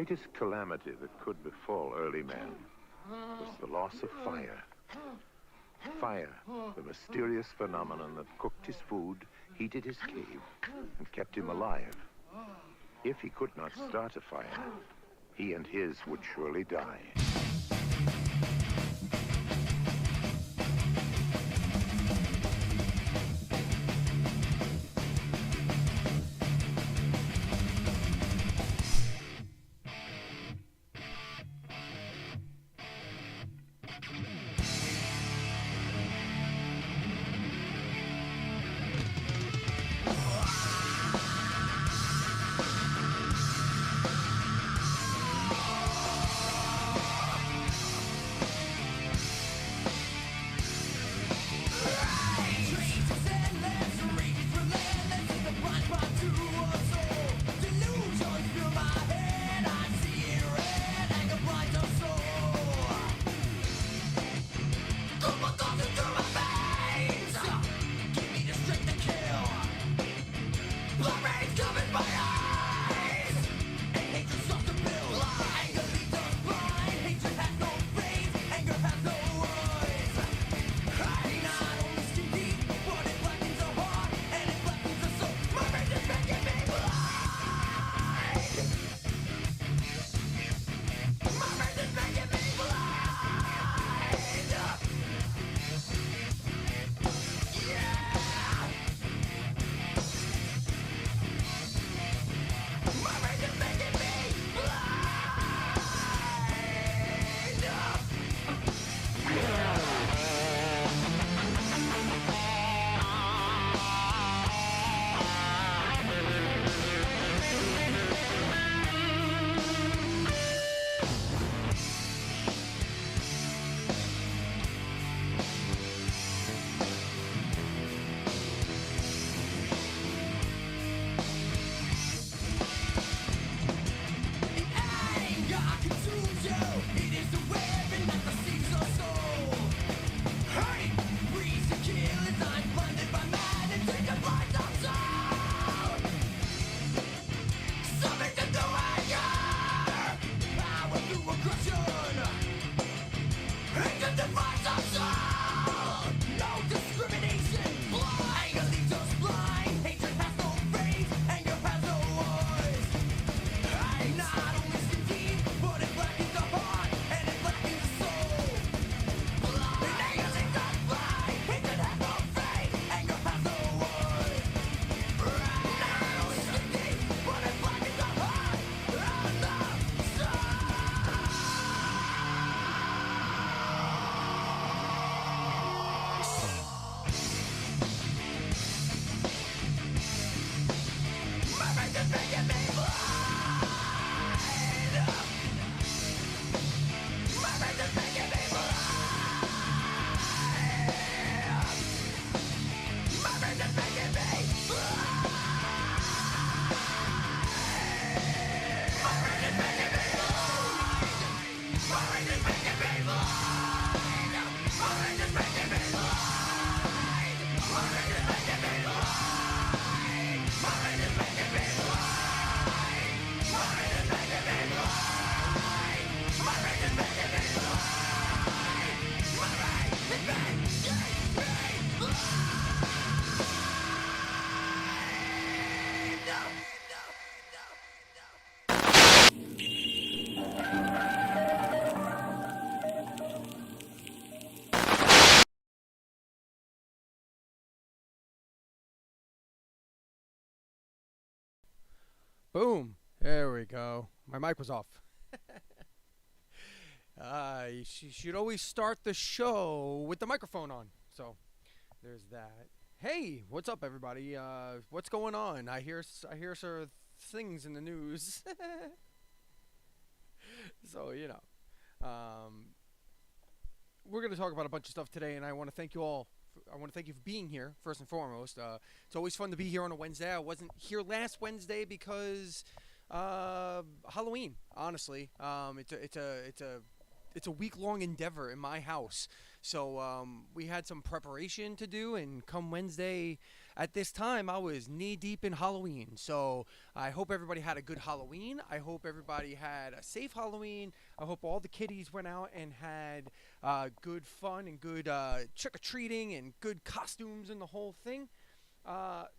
greatest calamity that could befall early man was the loss of fire. Fire, the mysterious phenomenon that cooked his food, heated his cave, and kept him alive. If he could not start a fire, he and his would surely die. Boom. There we go. My mic was off. You should always start the show with the microphone on. So, there's that. Hey, what's up, everybody? What's going on? I hear sort of things in the news. So, we're going to talk about a bunch of stuff today, and I want to thank you all. I want to thank you for being here, first and foremost. It's always fun to be here on a Wednesday. I wasn't here last Wednesday because Halloween, honestly. It's a week-long endeavor in my house. So we had some preparation to do, and come Wednesday, at this time, I was knee deep in Halloween. So I hope everybody had a good Halloween. I hope everybody had a safe Halloween. I hope all the kiddies went out and had good fun and good trick or treating and good costumes and the whole thing. But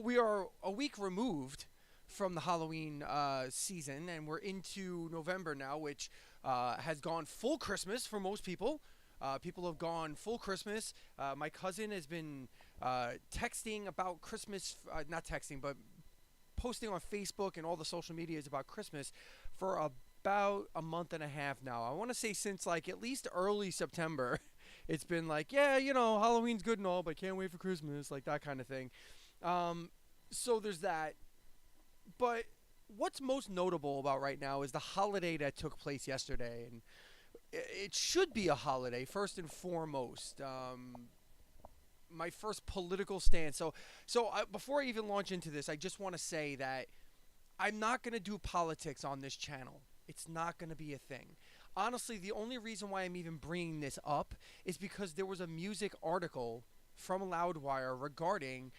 we are a week removed from the Halloween season, and we're into November now, which has gone full Christmas for most people. People have gone full Christmas. My cousin has been texting about Christmas, not texting, but posting on Facebook and all the social medias about Christmas for about a month and a half now. I want to say since like at least early September, it's been like, yeah, Halloween's good and all, but can't wait for Christmas, like that kind of thing. So there's that. But what's most notable about right now is the holiday that took place yesterday, and it should be a holiday first and foremost. My first political stance. Before I even launch into this, I just want to say that I'm not going to do politics on this channel. It's not going to be a thing. Honestly, the only reason why I'm even bringing this up is because there was a music article from Loudwire regarding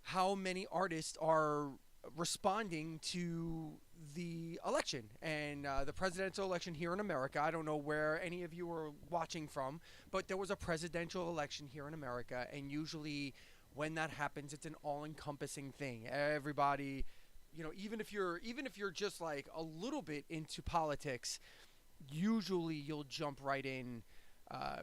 how many artists are responding to the election and the presidential election here in America. I don't know where any of you are watching from, but there was a presidential election here in America, and usually when that happens, it's an all-encompassing thing. Everybody, even if you're just like a little bit into politics, usually you'll jump right in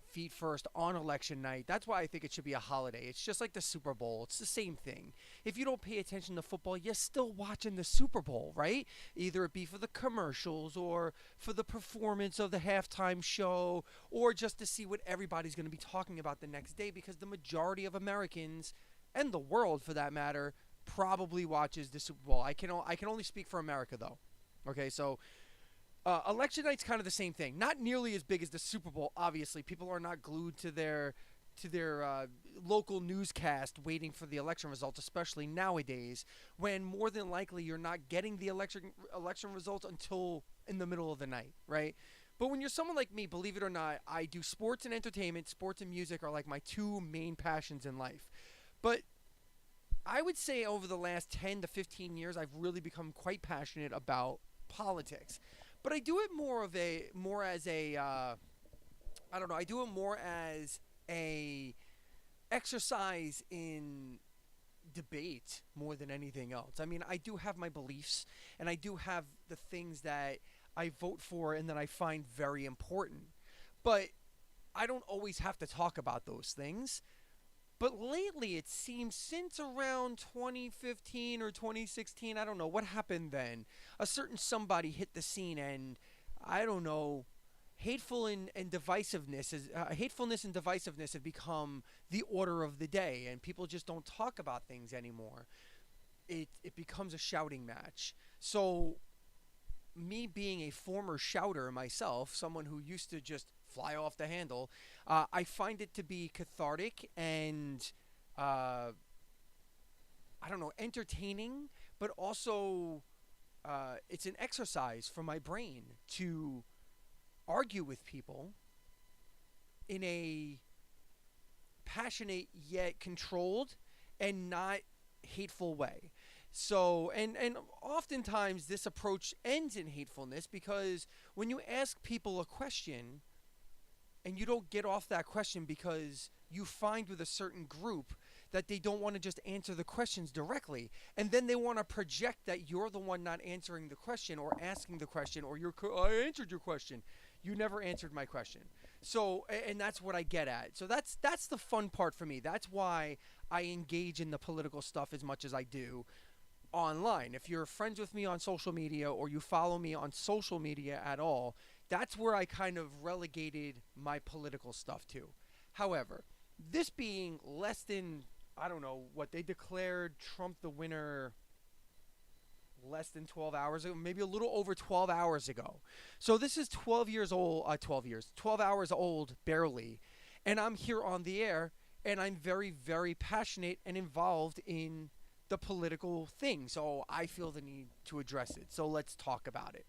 feet first on election night. That's why I think it should be a holiday. It's just like the Super Bowl. It's the same thing. If you don't pay attention to football, you're still watching the Super Bowl, right? Either it be for the commercials or for the performance of the halftime show or just to see what everybody's going to be talking about the next day, because the majority of Americans, and the world for that matter, probably watches the Super Bowl. I can only speak for America though. Okay, so election night's kind of the same thing. Not nearly as big as the Super Bowl, obviously. People are not glued to their local newscast waiting for the election results, especially nowadays, when more than likely you're not getting the election results until in the middle of the night, right? But when you're someone like me, believe it or not, I do sports and entertainment. Sports and music are like my two main passions in life. But I would say over the last 10 to 15 years, I've really become quite passionate about politics. But I do it more as a exercise in debate more than anything else. I mean, I do have my beliefs, and I do have the things that I vote for and that I find very important. But I don't always have to talk about those things. But lately, it seems since around 2015 or 2016, I don't know what happened then. A certain somebody hit the scene, and I don't know, hatefulness and divisiveness have become the order of the day, and people just don't talk about things anymore. It becomes a shouting match. So, me being a former shouter myself, someone who used to just fly off the handle, I find it to be cathartic and entertaining, but also it's an exercise for my brain to argue with people in a passionate yet controlled and not hateful way. So, and oftentimes this approach ends in hatefulness, because when you ask people a question and you don't get off that question because you find with a certain group that they don't want to just answer the questions directly, and then they want to project that you're the one not answering the question or asking the question, or I answered your question. You never answered my question. So, and that's what I get at. So that's the fun part for me. That's why I engage in the political stuff as much as I do online. If you're friends with me on social media, or you follow me on social media at all, that's where I kind of relegated my political stuff to. However, this being less than, I don't know, what they declared Trump the winner less than 12 hours ago, maybe a little over 12 hours ago. So this is 12 hours old, barely. And I'm here on the air, and I'm very, very passionate and involved in the political thing. So I feel the need to address it. So let's talk about it.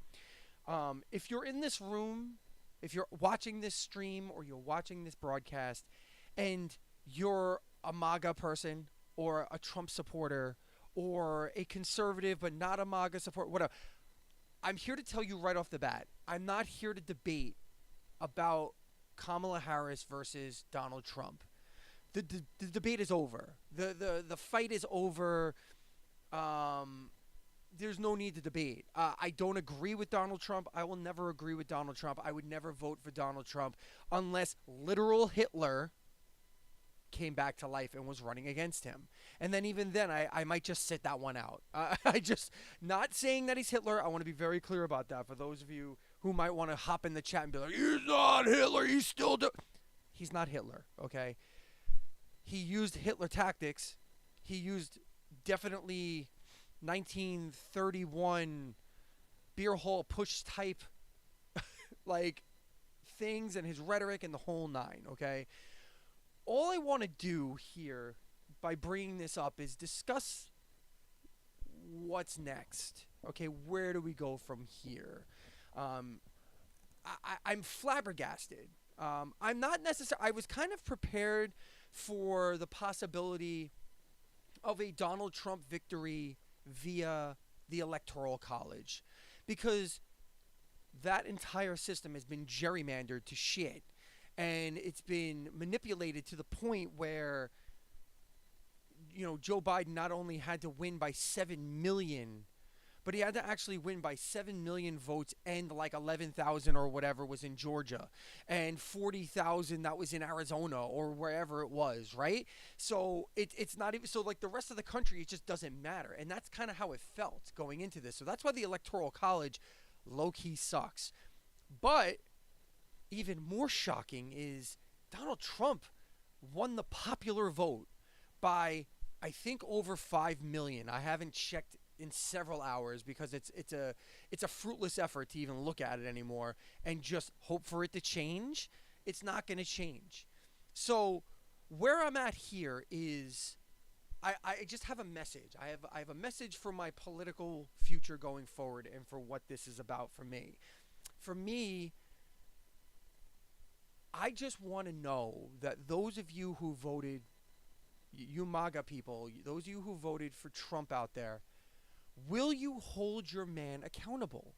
If you're in this room, if you're watching this stream or you're watching this broadcast, and you're a MAGA person or a Trump supporter or a conservative but not a MAGA supporter, whatever. I'm here to tell you right off the bat, I'm not here to debate about Kamala Harris versus Donald Trump. The debate is over. The fight is over. There's no need to debate. I don't agree with Donald Trump. I will never agree with Donald Trump. I would never vote for Donald Trump unless literal Hitler came back to life and was running against him. And then even then, I might just sit that one out. I just, not saying that he's Hitler. I want to be very clear about that for those of you who might want to hop in the chat and be like, he's not Hitler, he's still he's not Hitler, okay? He used Hitler tactics. He used definitely 1931 beer hall push type like things and his rhetoric and the whole nine, okay? All I want to do here by bringing this up is discuss what's next. Okay, where do we go from here? I'm flabbergasted. I'm not necessarily. I was kind of prepared for the possibility of a Donald Trump victory via the Electoral College, because that entire system has been gerrymandered to shit. And it's been manipulated to the point where, you know, Joe Biden not only had to win by 7 million, but he had to actually win by 7 million votes, and like 11,000 or whatever was in Georgia, and 40,000 that was in Arizona or wherever it was, right? So it's not even, so like the rest of the country, it just doesn't matter. And that's kind of how it felt going into this. So that's why the Electoral College low-key sucks. But even more shocking is Donald Trump won the popular vote by, I think, over 5 million. I haven't checked in several hours because it's a fruitless effort to even look at it anymore and just hope for it to change. It's not going to change. So where I'm at here is I just have a message. I have a message for my political future going forward and for what this is about for me. For me, I just want to know that those of you who voted, you MAGA people, those of you who voted for Trump out there, will you hold your man accountable?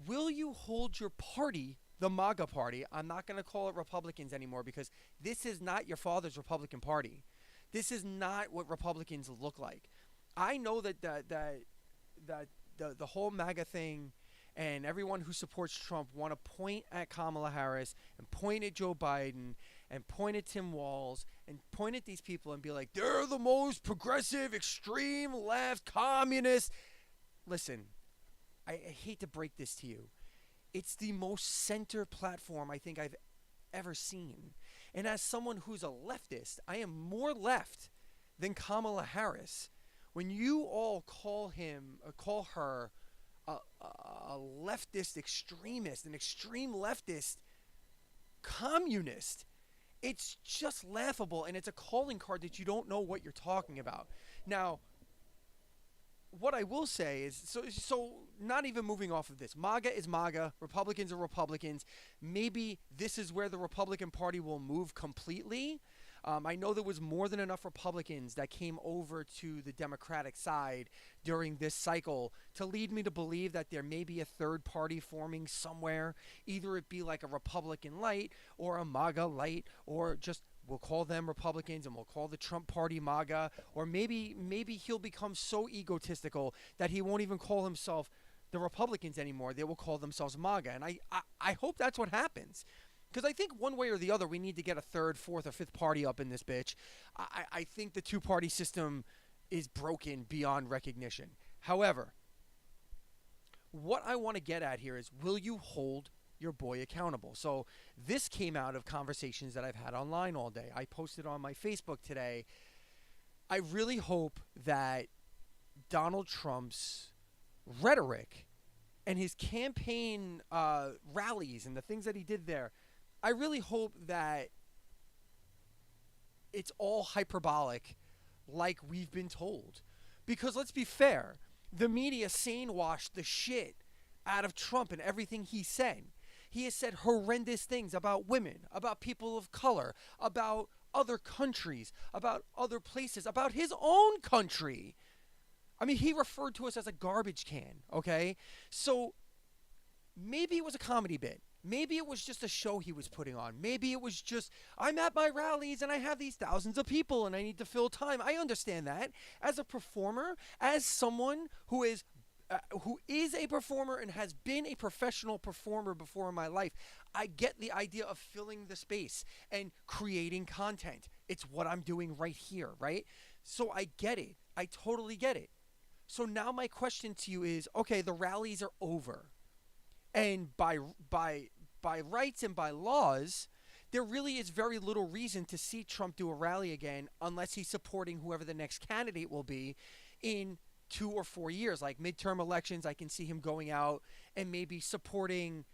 Will you hold your party, the MAGA party? I'm not going to call it Republicans anymore because this is not your father's Republican Party. This is not what Republicans look like. I know that the whole MAGA thing and everyone who supports Trump want to point at Kamala Harris and point at Joe Biden and point at Tim Walz and point at these people and be like, they're the most progressive, extreme left, communist. Listen, I hate to break this to you. It's the most center platform I think I've ever seen. And as someone who's a leftist, I am more left than Kamala Harris. When you all call her a leftist extremist, an extreme leftist communist, it's just laughable, and it's a calling card that you don't know what you're talking about. Now, what I will say is, so not even moving off of this, MAGA is MAGA, Republicans are Republicans. Maybe this is where the Republican Party will move completely. I know there was more than enough Republicans that came over to the Democratic side during this cycle to lead me to believe that there may be a third party forming somewhere. Either it be like a Republican light or a MAGA light, or just we'll call them Republicans and we'll call the Trump party MAGA. Or maybe he'll become so egotistical that he won't even call himself the Republicans anymore. They will call themselves MAGA. And I hope that's what happens. Because I think one way or the other, we need to get a third, fourth, or fifth party up in this bitch. I think the two-party system is broken beyond recognition. However, what I want to get at here is, will you hold your boy accountable? So this came out of conversations that I've had online all day. I posted on my Facebook today. I really hope that Donald Trump's rhetoric and his campaign rallies and the things that he did there, I really hope that it's all hyperbolic like we've been told. Because let's be fair, the media sane-washed the shit out of Trump and everything he said. He has said horrendous things about women, about people of color, about other countries, about other places, about his own country. I mean, he referred to us as a garbage can, okay? So maybe it was a comedy bit. Maybe it was just a show he was putting on. Maybe it was just, I'm at my rallies and I have these thousands of people and I need to fill time. I understand that. As a performer, as someone who is a performer and has been a professional performer before in my life, I get the idea of filling the space and creating content. It's what I'm doing right here, right? So I get it. I totally get it. So now my question to you is, okay, the rallies are over. And by rights and by laws, there really is very little reason to see Trump do a rally again unless he's supporting whoever the next candidate will be in 2 or 4 years. Like midterm elections, I can see him going out and maybe supporting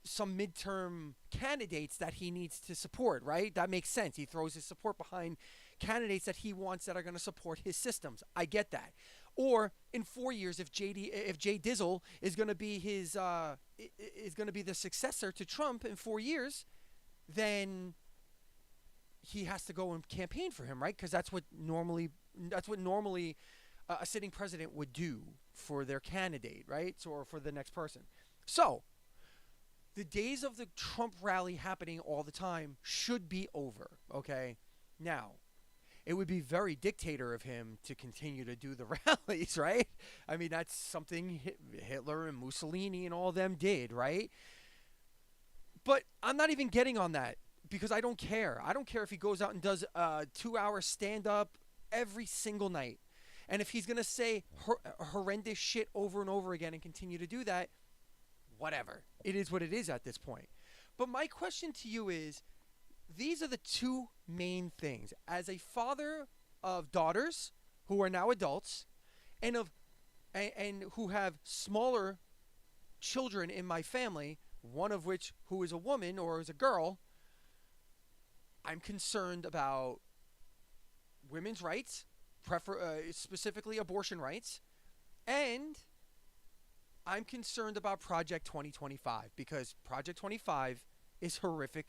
some midterm candidates that he needs to support, right? That makes sense. He throws his support behind candidates that he wants that are going to support his systems. I get that. Or in 4 years, if Jay Dizzle is going to be the successor to Trump in 4 years, then he has to go and campaign for him, right? Because that's what normally a sitting president would do for their candidate, right? So, or for the next person. So the days of the Trump rally happening all the time should be over. Okay, now. It would be very dictator of him to continue to do the rallies, right? I mean, that's something Hitler and Mussolini and all of them did, right? But I'm not even getting on that because I don't care. I don't care if he goes out and does a 2-hour stand-up every single night. And if he's going to say horrendous shit over and over again and continue to do that, whatever. It is what it is at this point. But my question to you is, these are the two main things. As a father of daughters who are now adults and who have smaller children in my family, one of which who is a woman or is a girl, I'm concerned about women's rights, specifically abortion rights, and I'm concerned about Project 2025 because Project 25 is horrific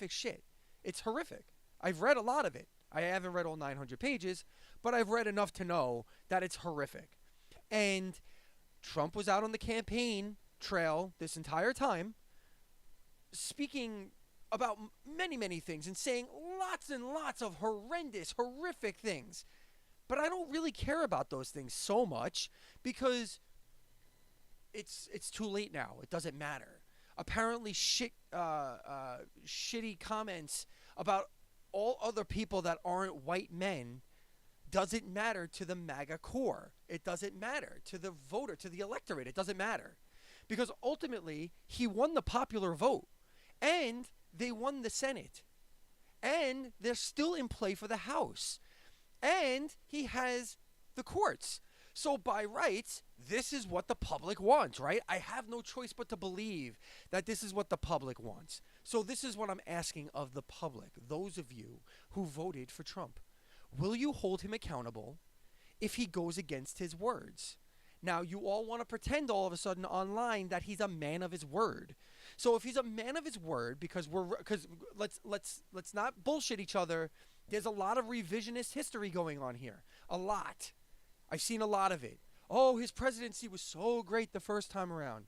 shit. It's horrific. I've read a lot of it. I haven't read all 900 pages, but I've read enough to know that it's horrific. And Trump was out on the campaign trail this entire time speaking about many, many things and saying lots and lots of horrendous, horrific things. But I don't really care about those things so much because it's too late now. It doesn't matter. Apparently shitty comments about all other people that aren't white men doesn't matter to the MAGA core. It doesn't matter to the voter, to the electorate. It doesn't matter. Because ultimately, he won the popular vote. And they won the Senate. And they're still in play for the House. And he has the courts. So by rights, this is what the public wants, right? I have no choice but to believe that this is what the public wants. So this is what I'm asking of the public, those of you who voted for Trump. Will you hold him accountable if he goes against his words? Now, you all want to pretend all of a sudden online that he's a man of his word. So if he's a man of his word, because let's not bullshit each other. There's a lot of revisionist history going on here. A lot. I've seen a lot of it. Oh, his presidency was so great the first time around.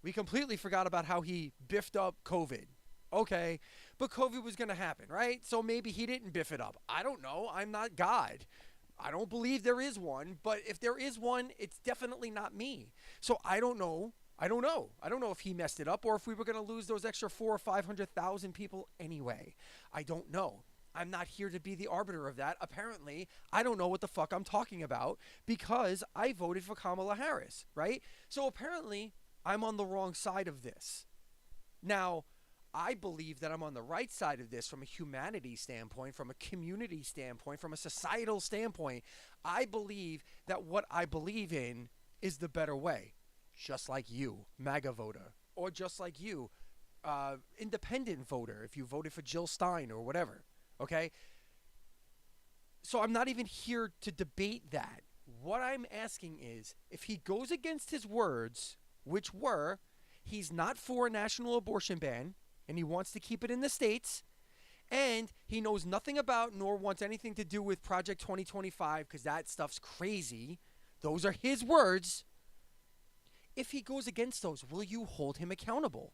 We completely forgot about how he biffed up COVID. Okay, but COVID was going to happen, right? So maybe he didn't biff it up. I don't know. I'm not God. I don't believe there is one, but if there is one, it's definitely not me. So I don't know. I don't know if he messed it up or if we were going to lose those extra 400,000 or 500,000 people anyway. I don't know. I'm not here to be the arbiter of that. Apparently, I don't know what the fuck I'm talking about because I voted for Kamala Harris, right? So apparently, I'm on the wrong side of this. Now, I believe that I'm on the right side of this from a humanity standpoint, from a community standpoint, from a societal standpoint. I believe that what I believe in is the better way. Just like you, MAGA voter. Or just like you, independent voter, if you voted for Jill Stein or whatever. Okay? So I'm not even here to debate that. What I'm asking is, if he goes against his words, which were, he's not for a national abortion ban, and he wants to keep it in the states, and he knows nothing about nor wants anything to do with Project 2025 because that stuff's crazy. Those are his words. If he goes against those, will you hold him accountable?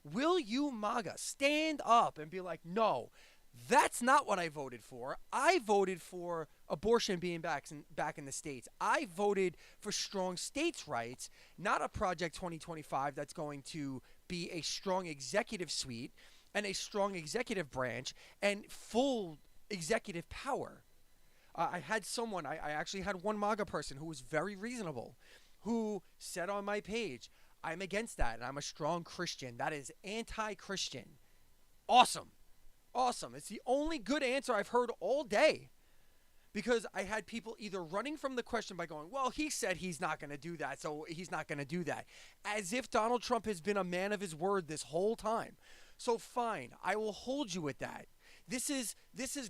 Will you, MAGA, stand up and be like, no, that's not what I voted for. I voted for abortion being back in the states. I voted for strong states' rights, not a Project 2025 that's going to be a strong executive suite and a strong executive branch and full executive power. I had someone, I actually had one MAGA person who was very reasonable, who said on my page, I'm against that, and I'm a strong Christian. That is anti-Christian. Awesome. Awesome. It's the only good answer I've heard all day. Because I had people either running from the question by going, well, he said he's not going to do that, so he's not going to do that. As if Donald Trump has been a man of his word this whole time. So fine, I will hold you with that. This is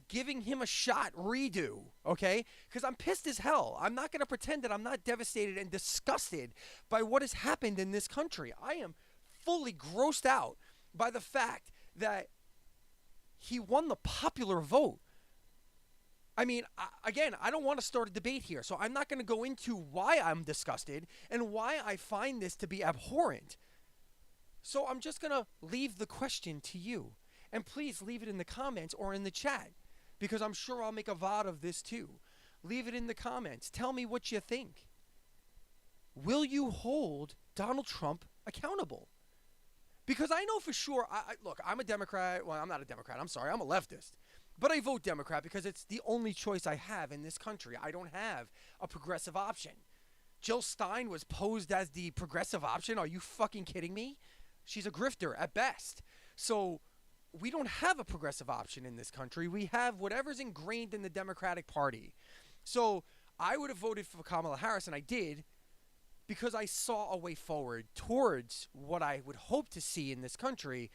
giving him a shot redo, okay? Because I'm pissed as hell. I'm not going to pretend that I'm not devastated and disgusted by what has happened in this country. I am fully grossed out by the fact that he won the popular vote. I mean, again, I don't want to start a debate here, so I'm not going to go into why I'm disgusted and why I find this to be abhorrent. So I'm just going to leave the question to you. And please leave it in the comments or in the chat, because I'm sure I'll make a VOD of this too. Leave it in the comments. Tell me what you think. Will you hold Donald Trump accountable? Because I know for sure, look, I'm a Democrat. Well, I'm not a Democrat. I'm sorry. I'm a leftist. But I vote Democrat because it's the only choice I have in this country. I don't have a progressive option. Jill Stein was posed as the progressive option. Are you fucking kidding me? She's a grifter at best. So we don't have a progressive option in this country. We have whatever's ingrained in the Democratic Party. So I would have voted for Kamala Harris, and I did, because I saw a way forward towards what I would hope to see in this country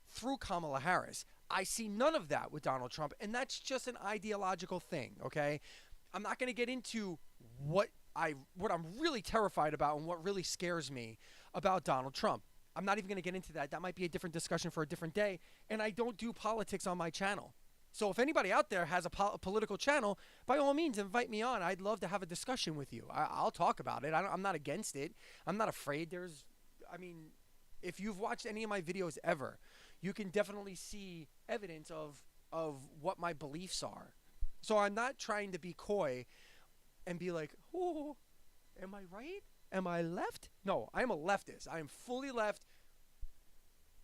through Kamala Harris. I see none of that with Donald Trump, and that's just an ideological thing, okay? I'm not going to get into what I'm really terrified about and what really scares me about Donald Trump. I'm not even going to get into that. That might be a different discussion for a different day, and I don't do politics on my channel. So if anybody out there has a political channel, by all means, invite me on. I'd love to have a discussion with you. I'll talk about it. I'm not against it. I'm not afraid. If you've watched any of my videos ever, you can definitely see evidence of what my beliefs are. So I'm not trying to be coy and be like, oh, am I right? Am I left? No, I'm a leftist. I am fully left.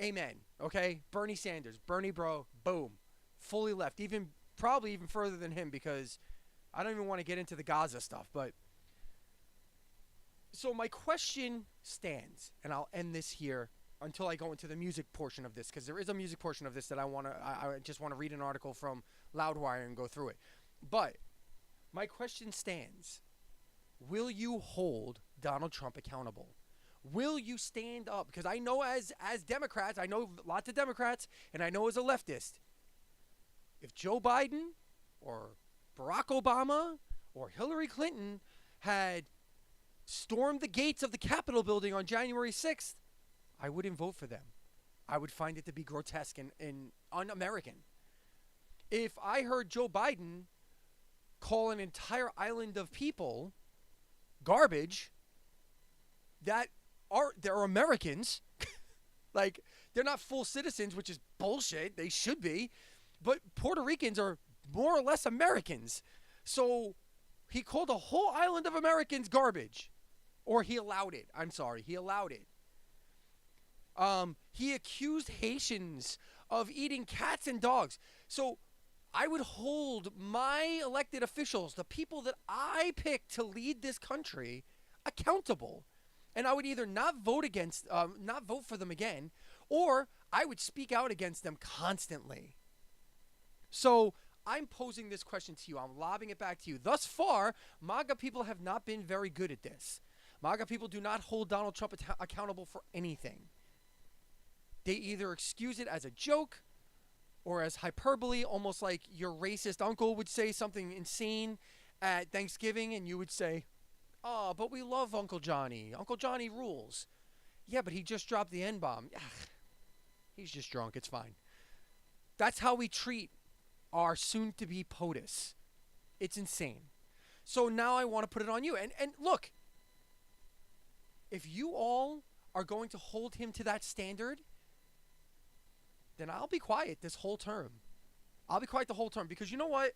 Amen. Okay? Bernie Sanders. Bernie bro. Boom. Fully left. Probably even further than him, because I don't even want to get into the Gaza stuff. But so my question stands, and I'll end this here until I go into the music portion of this, because there is a music portion of this that I just want to read an article from Loudwire and go through it. But my question stands. Will you hold Donald Trump accountable? Will you stand up? Because I know as Democrats, I know lots of Democrats, and I know as a leftist, if Joe Biden or Barack Obama or Hillary Clinton had stormed the gates of the Capitol building on January 6th, I wouldn't vote for them. I would find it to be grotesque and un-American. If I heard Joe Biden call an entire island of people garbage they're Americans, like, they're not full citizens, which is bullshit. They should be. But Puerto Ricans are more or less Americans. So he called a whole island of Americans garbage. Or he allowed it. I'm sorry. He allowed it. He accused Haitians of eating cats and dogs. So I would hold my elected officials, the people that I picked to lead this country, accountable. And I would either not vote for them again, or I would speak out against them constantly. So I'm posing this question to you. I'm lobbing it back to you. Thus far, MAGA people have not been very good at this. MAGA people do not hold Donald Trump accountable for anything. They either excuse it as a joke or as hyperbole, almost like your racist uncle would say something insane at Thanksgiving, and you would say, oh, but we love Uncle Johnny. Uncle Johnny rules. Yeah, but he just dropped the N-bomb. He's just drunk. It's fine. That's how we treat our soon-to-be POTUS. It's insane. So now I want to put it on you. And look, if you all are going to hold him to that standard, then I'll be quiet this whole term. I'll be quiet the whole term because you know what?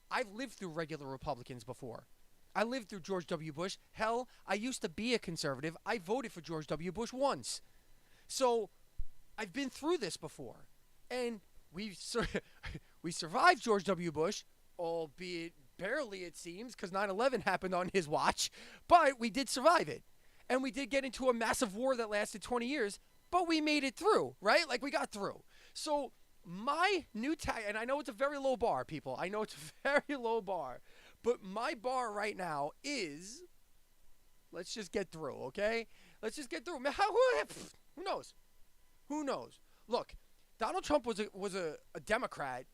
I've lived through regular Republicans before. I lived through George W. Bush. Hell, I used to be a conservative. I voted for George W. Bush once. So I've been through this before. And we survived George W. Bush, albeit barely it seems, because 9/11 happened on his watch. But we did survive it. And we did get into a massive war that lasted 20 years. But we made it through, right? Like we got through. So my new tag, and I know it's a very low bar, people. I know it's a very low bar. But my bar right now is, let's just get through, okay? Let's just get through. Who knows? Who knows? Look, Donald Trump was a Democrat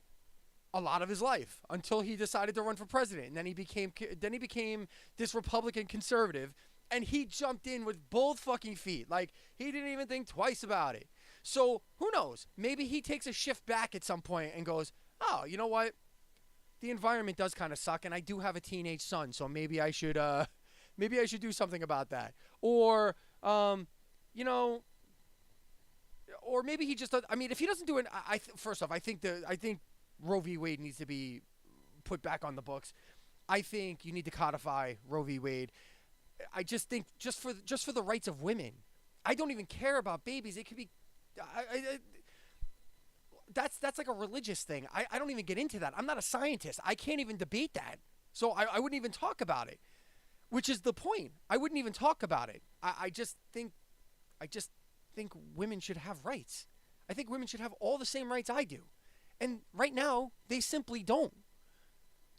a lot of his life until he decided to run for president, and then he became this Republican conservative, and he jumped in with both fucking feet. Like he didn't even think twice about it. So who knows? Maybe he takes a shift back at some point and goes, oh, you know what? The environment does kind of suck, and I do have a teenage son, so maybe I should do something about that. Or, you know, or maybe he just does. I mean, if he doesn't do it, first off, I think Roe v. Wade needs to be put back on the books. I think you need to codify Roe v. Wade. I just think just for the rights of women. I don't even care about babies. It could be. That's like a religious thing. I don't even get into that. I'm not a scientist. I can't even debate that. So I wouldn't even talk about it, which is the point. I wouldn't even talk about it. I just think women should have rights. I think women should have all the same rights I do. And right now, they simply don't.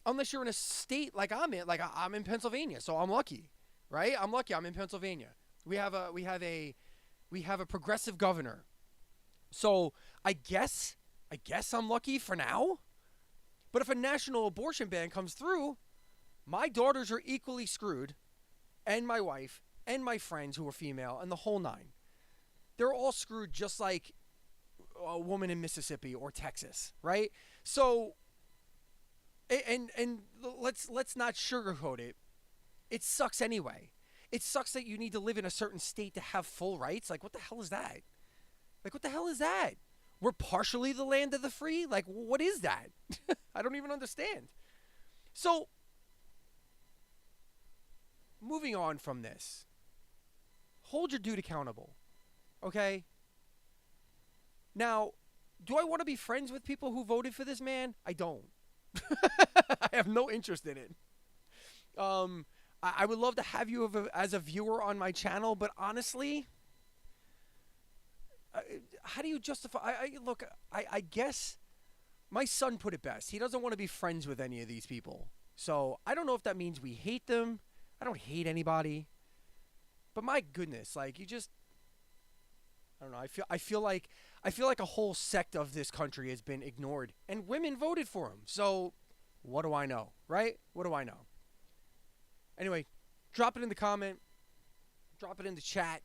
Unless you're in a state like I'm in, like I'm in Pennsylvania, so I'm lucky, right? I'm lucky I'm in Pennsylvania. We have a progressive governor. So I guess I'm lucky for now. But if a national abortion ban comes through, my daughters are equally screwed, and my wife, and my friends who are female, and the whole nine. They're all screwed just like a woman in Mississippi or Texas, right? So, and let's not sugarcoat it. It sucks anyway. It sucks that you need to live in a certain state to have full rights. Like, what the hell is that? Like, what the hell is that? We're partially the land of the free? Like, what is that? I don't even understand. So, moving on from this, hold your dude accountable, okay? Now, do I want to be friends with people who voted for this man? I don't. I have no interest in it. I would love to have you as a viewer on my channel, but honestly, how do you justify? Look, I guess my son put it best. He doesn't want to be friends with any of these people. So I don't know if that means we hate them. I don't hate anybody. But my goodness, like you just, I don't know. I feel like a whole sect of this country has been ignored, and women voted for him. So what do I know, right? What do I know? Anyway, drop it in the comment. Drop it in the chat.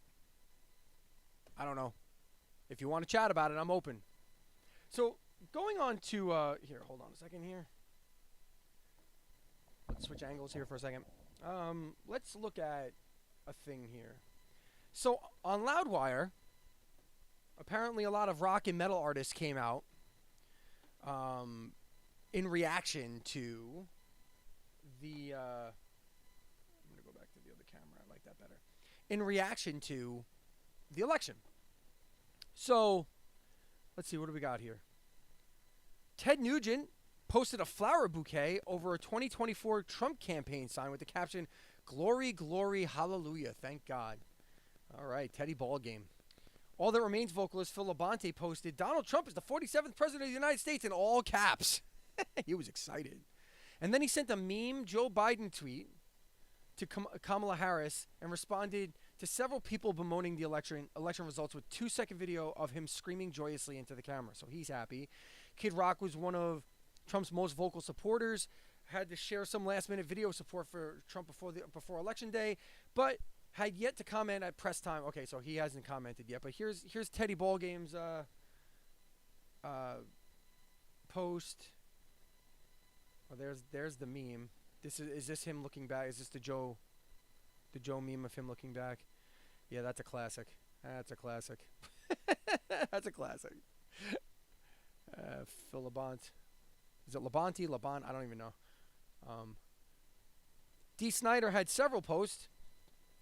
I don't know. If you want to chat about it, I'm open. So going on to here, hold on a second here. Let's switch angles here for a second. Let's look at a thing here. So on Loudwire, apparently a lot of rock and metal artists came out in reaction to the I'm going to go back to the other camera. I like that better. In reaction to the election. So, let's see, what do we got here? Ted Nugent posted a flower bouquet over a 2024 Trump campaign sign with the caption, "Glory, glory, hallelujah, thank God." All right, Teddy Ballgame. All That Remains vocalist Phil Labonte posted, "Donald Trump is the 47th president of the United States," in all caps. He was excited. And then he sent a meme Joe Biden tweet to Kamala Harris and responded to several people bemoaning the election results with 2-second video of him screaming joyously into the camera. So he's happy. Kid Rock was one of Trump's most vocal supporters, had to share some last-minute video support for Trump before election day. But had yet to comment at press time. Okay, so he hasn't commented yet, but here's Teddy Ballgame's post. Oh, there's the meme. Is this him looking back? Is this the Joe meme of him looking back? Yeah, that's a classic. That's a classic. That's a classic. Phil Labonte. Is it Labonte? Labonte? I don't even know. D. Snyder had several posts.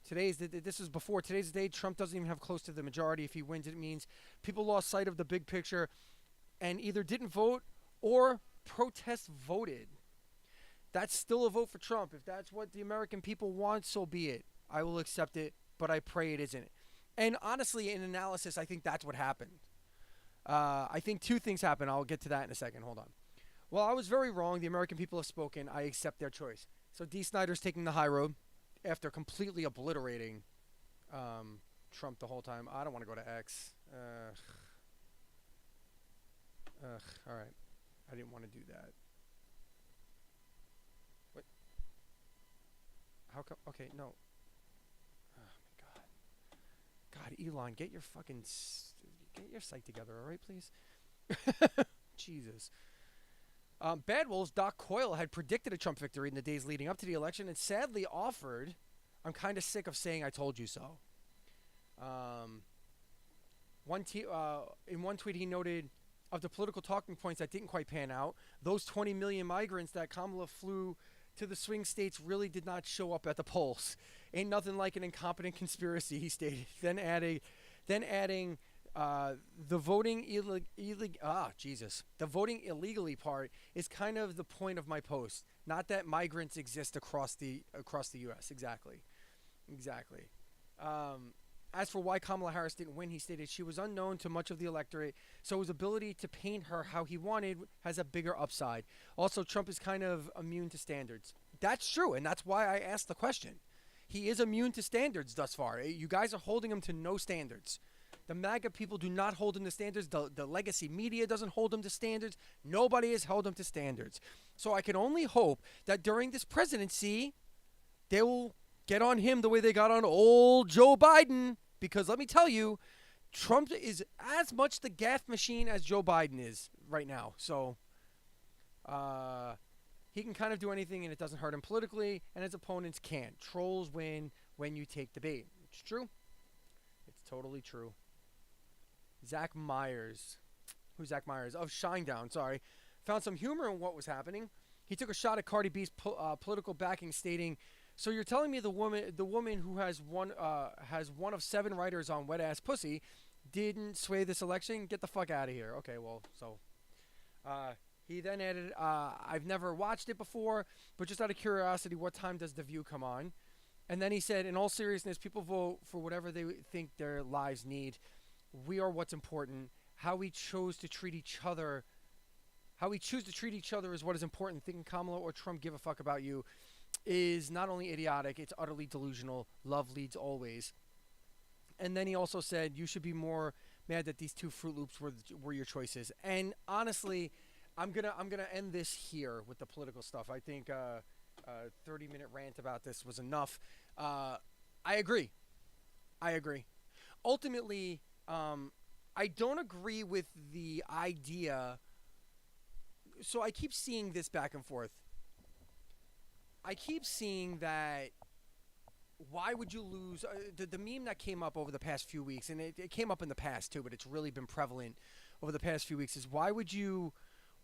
This is before today's the day. Trump doesn't even have close to the majority. If he wins, it means people lost sight of the big picture and either didn't vote or protest voted. That's still a vote for Trump. If that's what the American people want, so be it. I will accept it, but I pray it isn't. And honestly, in analysis, I think that's what happened. I think two things happened. I'll get to that in a second. Hold on. Well, I was very wrong. The American people have spoken. I accept their choice. So D. Snyder's taking the high road after completely obliterating Trump the whole time. I don't want to go to X. All right. I didn't want to do that. What? How come? Okay, no. Oh, my God. God, Elon, get your site together, all right, please? Jesus. Bad Wolves' Doc Coyle had predicted a Trump victory in the days leading up to the election and sadly offered, I'm kind of sick of saying I told you so. In one tweet he noted, of the political talking points that didn't quite pan out, those 20 million migrants that Kamala flew to the swing states really did not show up at the polls. Ain't nothing like an incompetent conspiracy, he stated. Then adding, the voting illegally part is kind of the point of my post. Not that migrants exist across the U.S. Exactly. As for why Kamala Harris didn't win, he stated she was unknown to much of the electorate, so his ability to paint her how he wanted has a bigger upside. Also, Trump is kind of immune to standards. That's true, and that's why I asked the question. He is immune to standards thus far. You guys are holding him to no standards. The MAGA people do not hold him to standards. The legacy media doesn't hold him to standards. Nobody has held him to standards. So I can only hope that during this presidency, they will get on him the way they got on old Joe Biden. Because let me tell you, Trump is as much the gaffe machine as Joe Biden is right now. So he can kind of do anything and it doesn't hurt him politically, and his opponents can't. Trolls win when you take the bait. It's true. It's totally true. Zach Myers. Who's Zach Myers? Of Shinedown, sorry. Found some humor in what was happening. He took a shot at Cardi B's political backing, stating, "So you're telling me the woman who has one of 7 writers on Wet Ass Pussy didn't sway this election? Get the fuck out of here." Okay, well, so he then added, "I've never watched it before, but just out of curiosity, what time does The View come on?" And then he said, "In all seriousness, people vote for whatever they think their lives need. We are what's important. How we choose to treat each other is what is important. Thinking Kamala or Trump give a fuck about you is not only idiotic, it's utterly delusional. Love leads always." And then he also said, "You should be more mad that these 2 Fruit Loops were your choices." And honestly, I'm gonna end this here with the political stuff. I think a 30-minute rant about this was enough. I agree. Ultimately, I don't agree with the idea. So I keep seeing this back and forth. I keep seeing that, why would you lose? The meme that came up over the past few weeks, and it came up in the past too, but it's really been prevalent over the past few weeks, is why would you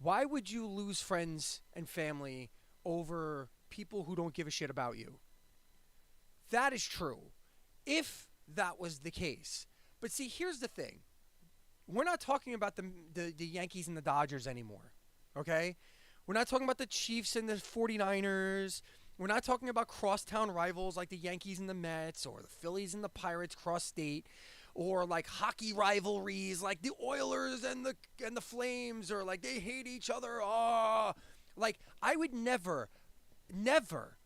lose friends and family over people who don't give a shit about you? That is true, if that was the case. But see, here's the thing. We're not talking about the Yankees and the Dodgers anymore, okay? We're not talking about the Chiefs and the 49ers. We're not talking about crosstown rivals like the Yankees and the Mets, or the Phillies and the Pirates cross-state, or like hockey rivalries like the Oilers and the Flames, or like they hate each other. Like, I would never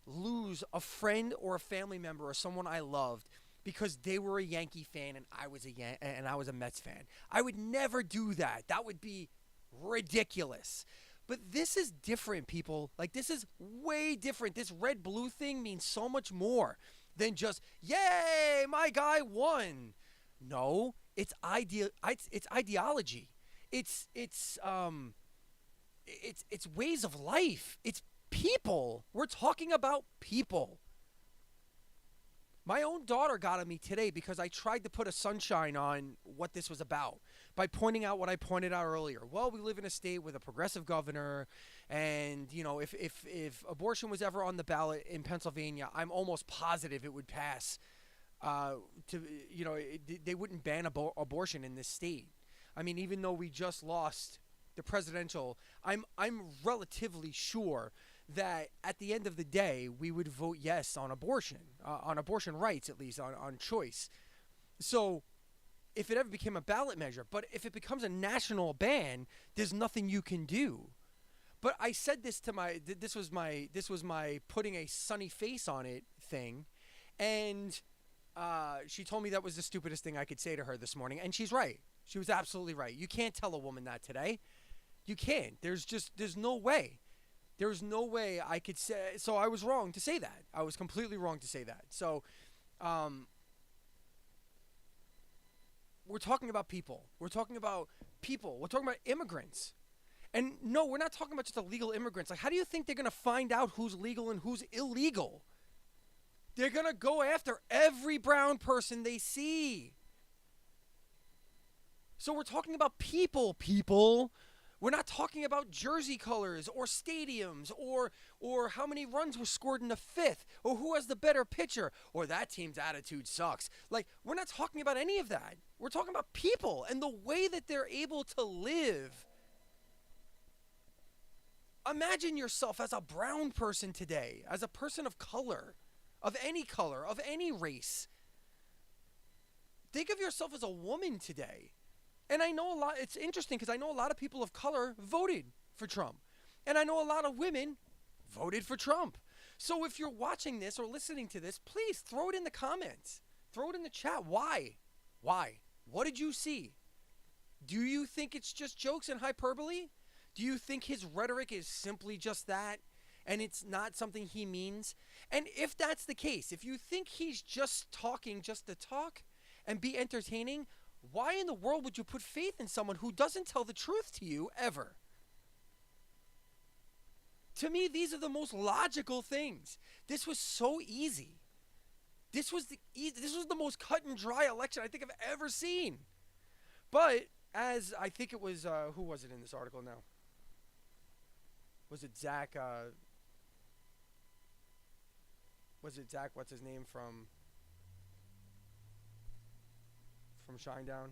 lose a friend or a family member or someone I loved because they were a Yankee fan and I was a Mets fan. I would never do that. That would be ridiculous. But this is different, people. Like, this is way different. This red-blue thing means so much more. than just, yay, my guy won. No, it's ideology. It's ways of life. It's people. We're talking about people. My own daughter got on me today because I tried to put a sunshine on what this was about by pointing out what I pointed out earlier. Well, we live in a state with a progressive governor, and if abortion was ever on the ballot in Pennsylvania, I'm almost positive it would pass. They wouldn't ban abortion in this state. I mean, even though we just lost the presidential, I'm relatively sure that at the end of the day, we would vote yes on abortion rights, at least on choice. So if it ever became a ballot measure, but if it becomes a national ban, there's nothing you can do. But I said this to this was my putting a sunny face on it thing, and she told me that was the stupidest thing I could say to her this morning, and she's right. She was absolutely right. You can't tell a woman that today. You can't. There's no way. There's no way I could say. So I was wrong to say that. I was completely wrong to say that. So, we're talking about people. We're talking about people. We're talking about immigrants. And no, we're not talking about just illegal immigrants. Like, how do you think they're going to find out who's legal and who's illegal? They're going to go after every brown person they see. So we're talking about people. We're not talking about jersey colors or stadiums or how many runs were scored in the fifth or who has the better pitcher or that team's attitude sucks. Like, we're not talking about any of that. We're talking about people and the way that they're able to live. Imagine yourself as a brown person today, as a person of color, of any race. Think of yourself as a woman today. And I know it's interesting because I know a lot of people of color voted for Trump. And I know a lot of women voted for Trump. So if you're watching this or listening to this, please throw it in the comments. Throw it in the chat. Why? What did you see? Do you think it's just jokes and hyperbole? Do you think his rhetoric is simply just that and it's not something he means? And if that's the case, if you think he's just talking just to talk and be entertaining, why in the world would you put faith in someone who doesn't tell the truth to you ever? To me, these are the most logical things. This was so easy. This was the most cut and dry election I think I've ever seen. But as I think it was, who was it in this article now? Was it Zach? What's his name from Shinedown?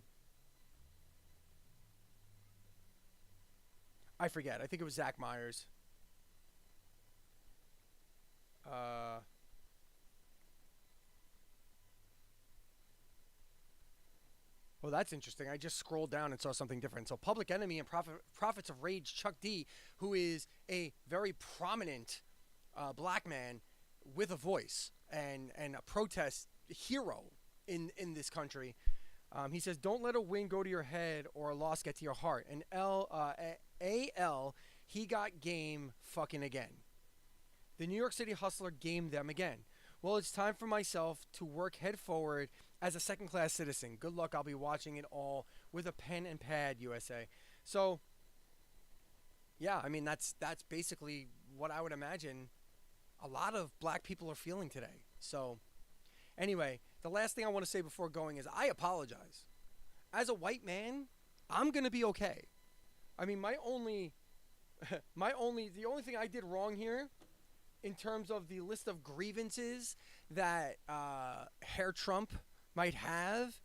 I forget. I think it was Zach Myers. Well, that's interesting. I just scrolled down and saw something different. So Public Enemy and Prophets of Rage, Chuck D, who is a very prominent black man with a voice and a protest hero in this country. He says, don't let a win go to your head or a loss get to your heart. And AL, he got game fucking again. The New York City Hustler gamed them again. Well, it's time for myself to work head forward as a second-class citizen. Good luck. I'll be watching it all with a pen and pad, USA. So, yeah, I mean, that's basically what I would imagine a lot of black people are feeling today. So, anyway, the last thing I want to say before going is I apologize. As a white man, I'm going to be okay. I mean, the only thing I did wrong here in terms of the list of grievances that Herr Trump might have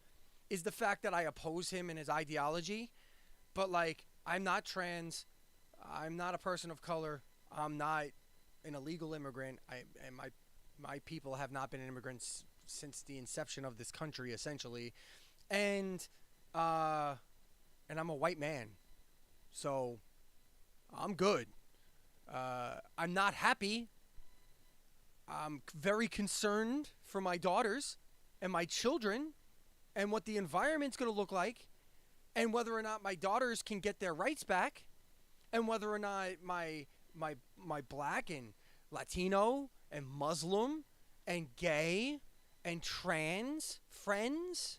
is the fact that I oppose him and his ideology. But, like, I'm not trans. I'm not a person of color. I'm not an illegal immigrant. And my people have not been immigrants since the inception of this country, essentially. And I'm a white man. So I'm good. I'm not happy. I'm very concerned for my daughters and my children and what the environment's going to look like and whether or not my daughters can get their rights back and whether or not my black and Latino and Muslim and gay and trans friends,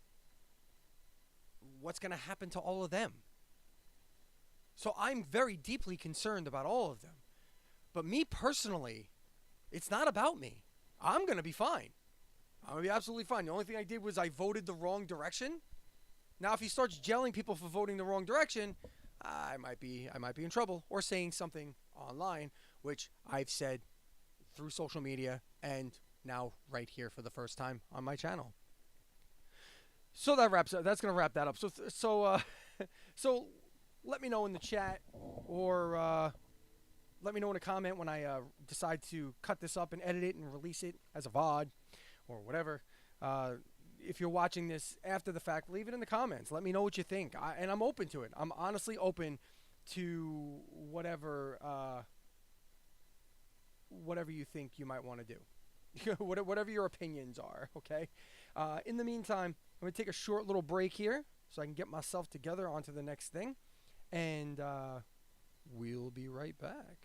what's going to happen to all of them? So I'm very deeply concerned about all of them. But me personally, it's not about me. I'm going to be fine. I'm going to be absolutely fine. The only thing I did was I voted the wrong direction. Now, if he starts gelling people for voting the wrong direction, I might be in trouble, or saying something online, which I've said through social media and now right here for the first time on my channel. So that's going to wrap that up. So let me know in the chat, or let me know in a comment when I decide to cut this up and edit it and release it as a VOD or whatever. If you're watching this after the fact, leave it in the comments. Let me know what you think. And I'm open to it. I'm honestly open to whatever you think you might want to do. Whatever your opinions are, okay? In the meantime, I'm going to take a short little break here so I can get myself together onto the next thing. And we'll be right back.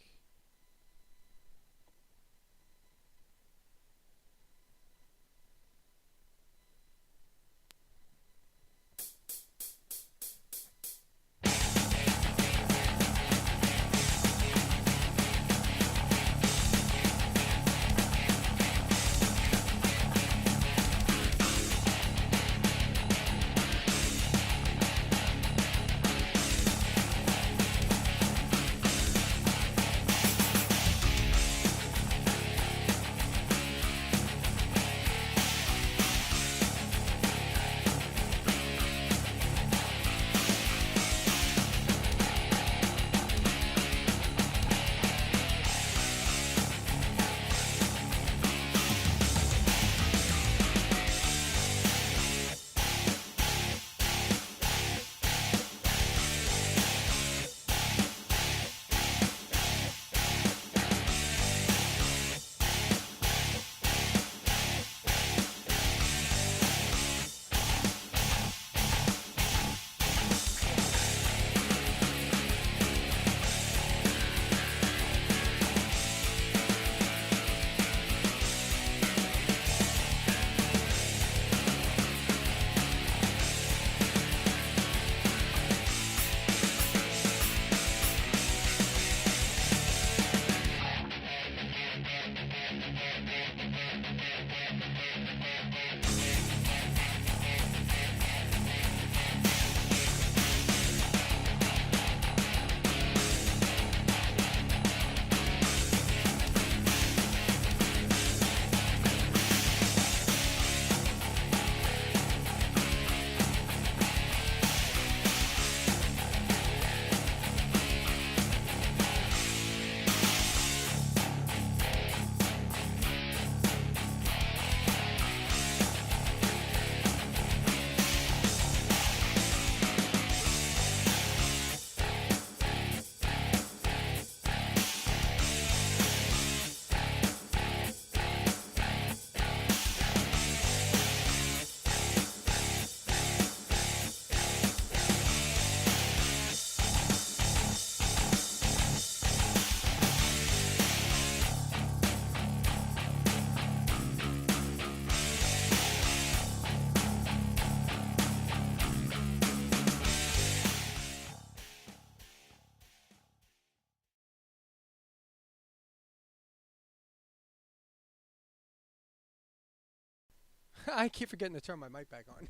I keep forgetting to turn my mic back on.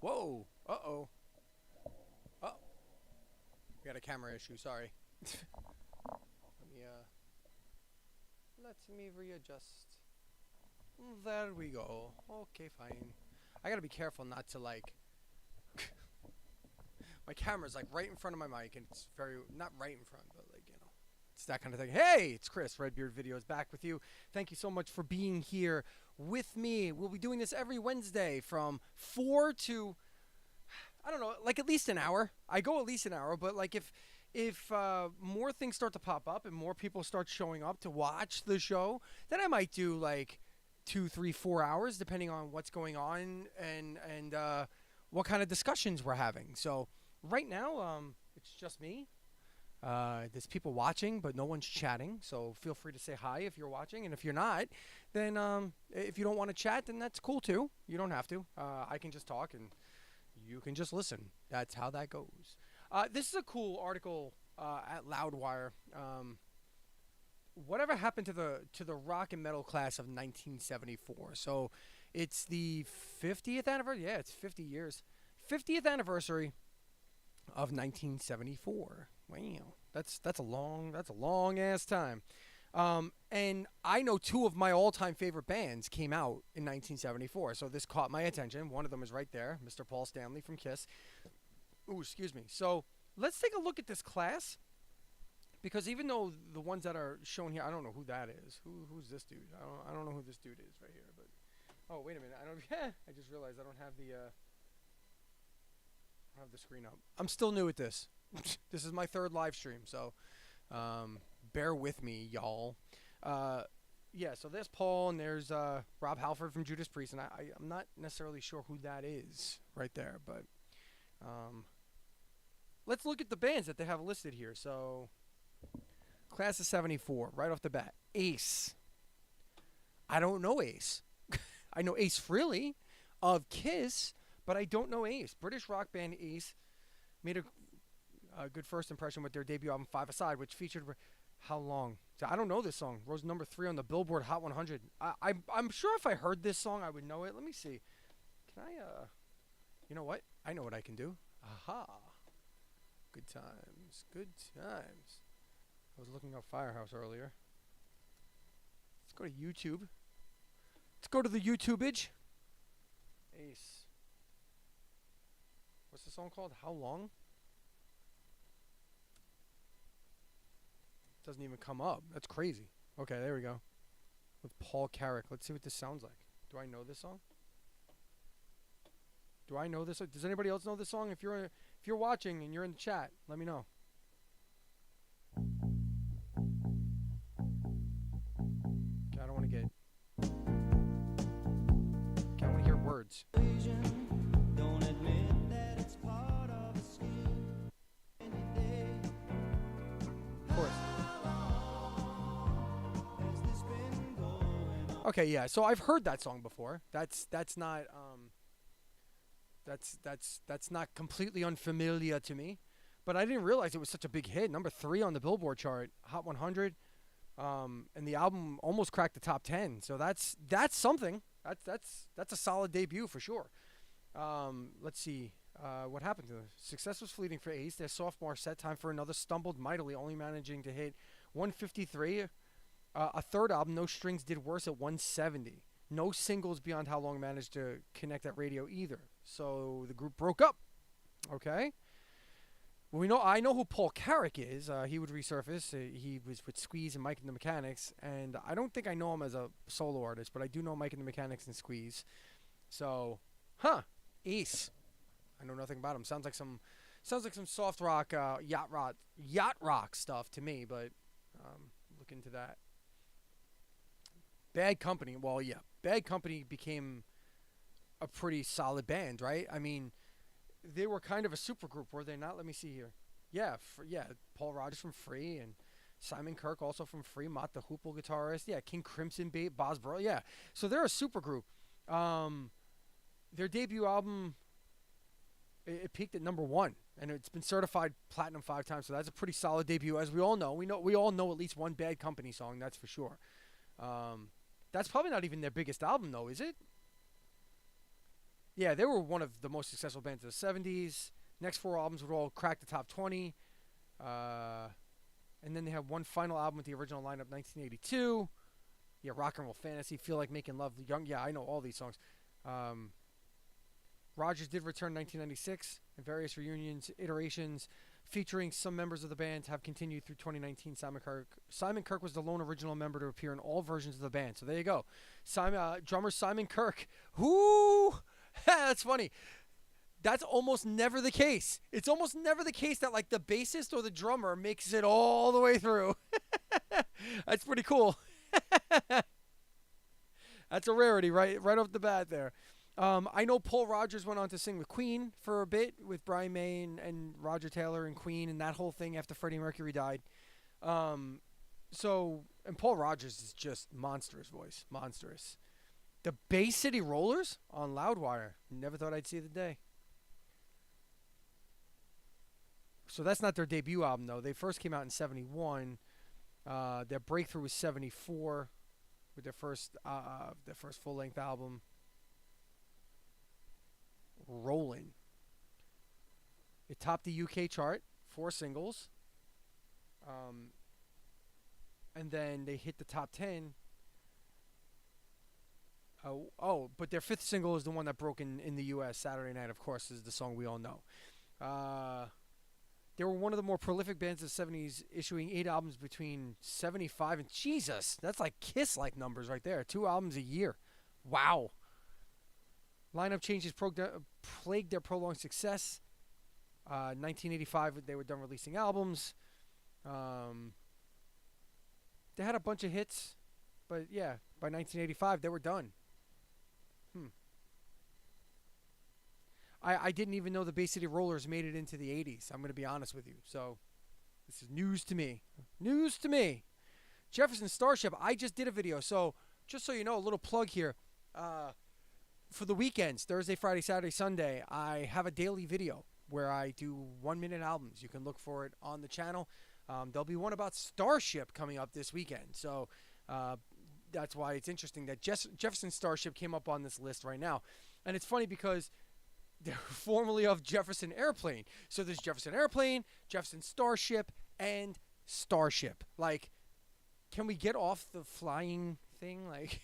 Whoa. Uh-oh. Oh. We got a camera issue, sorry. Let me readjust. There we go. Okay, fine. I gotta be careful not to, like... my camera's, like, right in front of my mic, and it's very... not right in front, but, like, you know. It's that kind of thing. Hey, it's Chris, Redbeard Videos, back with you. Thank you so much for being here with me. We'll be doing this every Wednesday from 4 to, I don't know, like at least an hour. I go at least an hour, but like if more things start to pop up and more people start showing up to watch the show, then I might do like 2, 3, 4 hours, depending on what's going on and what kind of discussions we're having. So right now, it's just me. There's people watching, but no one's chatting. So feel free to say hi if you're watching. And if you're not, then if you don't want to chat, then that's cool too. You don't have to. I can just talk and you can just listen. That's how that goes. This is a cool article at Loudwire. Whatever happened to the rock and metal class of 1974? So it's the 50th anniversary. Yeah, it's 50 years. 50th anniversary of 1974. Wow, that's a long ass time. And I know two of my all-time favorite bands came out in 1974. So this caught my attention. One of them is right there, Mr. Paul Stanley from Kiss. Ooh, excuse me. So let's take a look at this class. Because even though the ones that are shown here, I don't know who that is. Who's this dude? I don't know who this dude is right here. But oh, wait a minute. I just realized I don't have the screen up. I'm still new at this. This is my third live stream, so bear with me, y'all. Yeah. So there's Paul and there's Rob Halford from Judas Priest, and I'm not necessarily sure who that is right there, but let's look at the bands that they have listed here. So. Class of 74, right off the bat. Ace. I don't know Ace. I know Ace Frehley of Kiss, but I don't know Ace. British rock band Ace made a good first impression with their debut album Five Aside, which featured How Long? So I don't know this song. Rose number 3 on the Billboard Hot 100. I'm sure if I heard this song, I would know it. Let me see. Can I, you know what? I know what I can do. Aha. Good times. Good times. I was looking up Firehouse earlier. Let's go to YouTube. Let's go to the YouTubeage. Ace. What's the song called? How Long? Doesn't even come up. That's crazy. Okay, there we go. With Paul Carrack. Let's see what this sounds like. Do I know this song? Do I know this? Does anybody else know this song? If you're watching and you're in the chat, let me know. I don't want to get. I want to hear words. Don't admit that it's part of a scheme. Of course. Okay, yeah. So I've heard that song before. That's not that's not completely unfamiliar to me. But I didn't realize it was such a big hit. Number 3 on the Billboard chart, Hot 100. And the album almost cracked the top 10. So that's something. That's a solid debut for sure. Let's see. What happened to them? Success was fleeting for Ace. Their sophomore set time for another stumbled mightily, only managing to hit 153. A third album, No Strings, did worse at 170. No singles beyond How Long managed to connect at radio either. So the group broke up. Okay. Well, I know who Paul Carrack is. He would resurface. He was with Squeeze and Mike and the Mechanics, and I don't think I know him as a solo artist, but I do know Mike and the Mechanics and Squeeze. So, Ace. I know nothing about him. Sounds like some soft rock, yacht rock stuff to me. But look into that. Bad Company. Well, yeah, Bad Company became a pretty solid band, right? I mean. They were kind of a supergroup, were they not? Let me see here. Yeah, Paul Rodgers from Free and Simon Kirke also from Free. Mott the Hoople guitarist. Yeah, King Crimson, Boz Burrow. Yeah, so they're a supergroup. Their debut album, it peaked at number 1, and it's been certified platinum 5 times. So that's a pretty solid debut, as we all know. We all know at least one Bad Company song, that's for sure. That's probably not even their biggest album, though, is it? Yeah, they were one of the most successful bands of the 70s. Next 4 albums would all crack the top 20. And then they have one final album with the original lineup, 1982. Yeah, Rock and Roll Fantasy, Feel Like Making Love, Young. Yeah, I know all these songs. Rodgers did return in 1996, and various reunions, iterations, featuring some members of the band have continued through 2019. Simon Kirke was the lone original member to appear in all versions of the band. So there you go. Drummer Simon Kirke. Whoo! That's funny. That's almost never the case. It's almost never the case that like the bassist or the drummer makes it all the way through. That's pretty cool. That's a rarity, right off the bat there. I know Paul Rogers went on to sing with Queen for a bit with Brian May and Roger Taylor and Queen and that whole thing after Freddie Mercury died. Um, and Paul Rogers is just monstrous voice, monstrous. The Bay City Rollers on Loudwire. Never thought I'd see the day. So that's not their debut album though. They first came out in '71. Their breakthrough was '74 with their first full length album. Rollin'. It topped the UK chart, 4 singles. And then they hit the top 10. But their 5th single is the one that broke in the US. Saturday Night, of course, is the song we all know. They were one of the more prolific bands of the 70s, issuing 8 albums between 75 and... Jesus, that's like Kiss-like numbers right there. 2 albums a year. Wow. Lineup changes plagued their prolonged success. 1985, they were done releasing albums. They had a bunch of hits, but yeah, by 1985, they were done. I didn't even know the Bay City Rollers made it into the 80s. I'm going to be honest with you. So this is news to me. News to me. Jefferson Starship, I just did a video. So just so you know, a little plug here. For the weekends, Thursday, Friday, Saturday, Sunday, I have a daily video where I do 1-minute albums. You can look for it on the channel. There'll be one about Starship coming up this weekend. So that's why it's interesting that Jefferson Starship came up on this list right now. And it's funny because they're formerly of Jefferson Airplane. So there's Jefferson Airplane, Jefferson Starship, and Starship. Like, can we get off the flying thing? Like,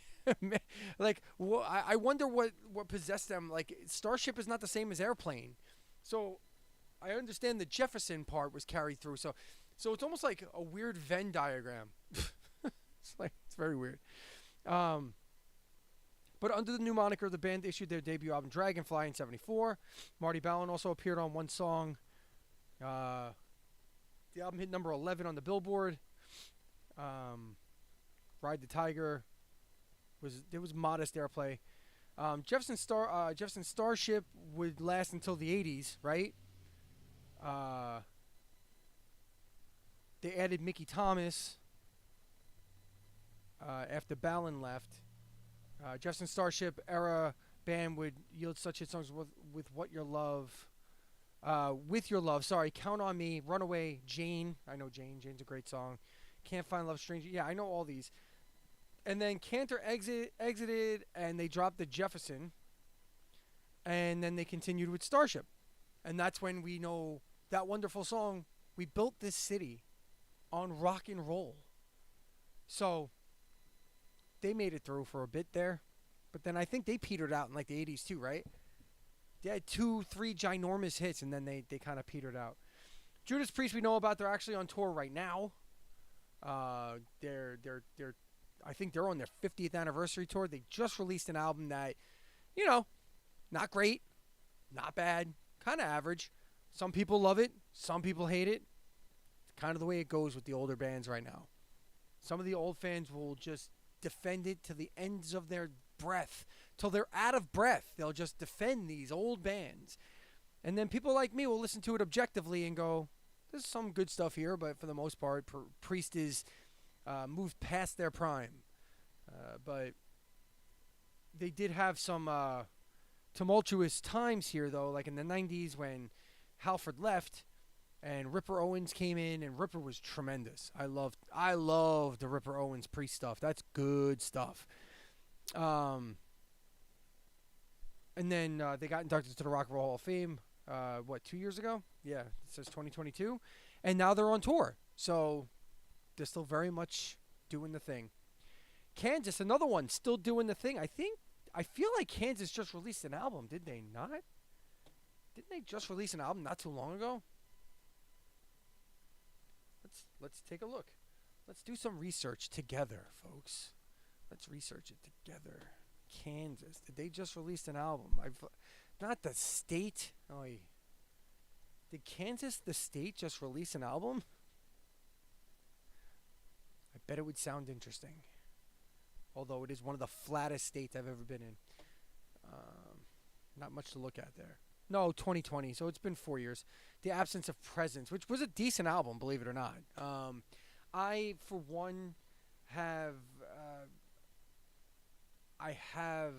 I wonder what possessed them. Like, Starship is not the same as Airplane. So I understand the Jefferson part was carried through. So it's almost like a weird Venn diagram. It's very weird. But under the new moniker, the band issued their debut album Dragonfly in '74. Marty Balin also appeared on one song. The album hit number 11 on the Billboard. Ride the Tiger was modest airplay. Jefferson Starship would last until the 80s, right? They added Mickey Thomas after Balin left. Jefferson Starship era band would yield such hit songs with What Your Love, With Your Love, Count on Me, Runaway, Jane. I know Jane. Jane's a great song. Can't Find Love, Stranger. Yeah, I know all these. And then Cantor exited, and they dropped the Jefferson. And then they continued with Starship. And that's when we know that wonderful song, We Built This City on Rock and Roll. So they made it through for a bit there. But then I think they petered out in like the 80s too, right? They had 2-3 ginormous hits, and then they kind of petered out. Judas Priest, we know about. They're actually on tour right now. They're I think they're on their 50th anniversary tour. They just released an album that, not great, not bad, kind of average. Some people love it. Some people hate it. It's kind of the way it goes with the older bands right now. Some of the old fans will just defend it to the ends of their breath. Till they're out of breath. They'll just defend these old bands. And then people like me will listen to it objectively and go, there's some good stuff here, but for the most part, Priest is moved past their prime. But they did have some tumultuous times here, though, like in the 90s when Halford left and Ripper Owens came in, and Ripper was tremendous. I loved the Ripper Owens Priest stuff. That's good stuff. And then they got inducted to the Rock and Roll Hall of Fame, 2 years ago? Yeah, it says 2022. And now they're on tour. So they're still very much doing the thing. Kansas, another one, still doing the thing. I feel like Kansas just released an album, did they not? Didn't they just release an album not too long ago? Let's take a look. Let's do some research together, folks. Let's research it together. Kansas, did they just release an album? Not the state. Oh, did Kansas, the state, just release an album? I bet it would sound interesting. Although it is one of the flattest states I've ever been in. Not much to look at there. No, 2020. So it's been 4 years. The Absence of Presence, which was a decent album, believe it or not. I, for one, have I have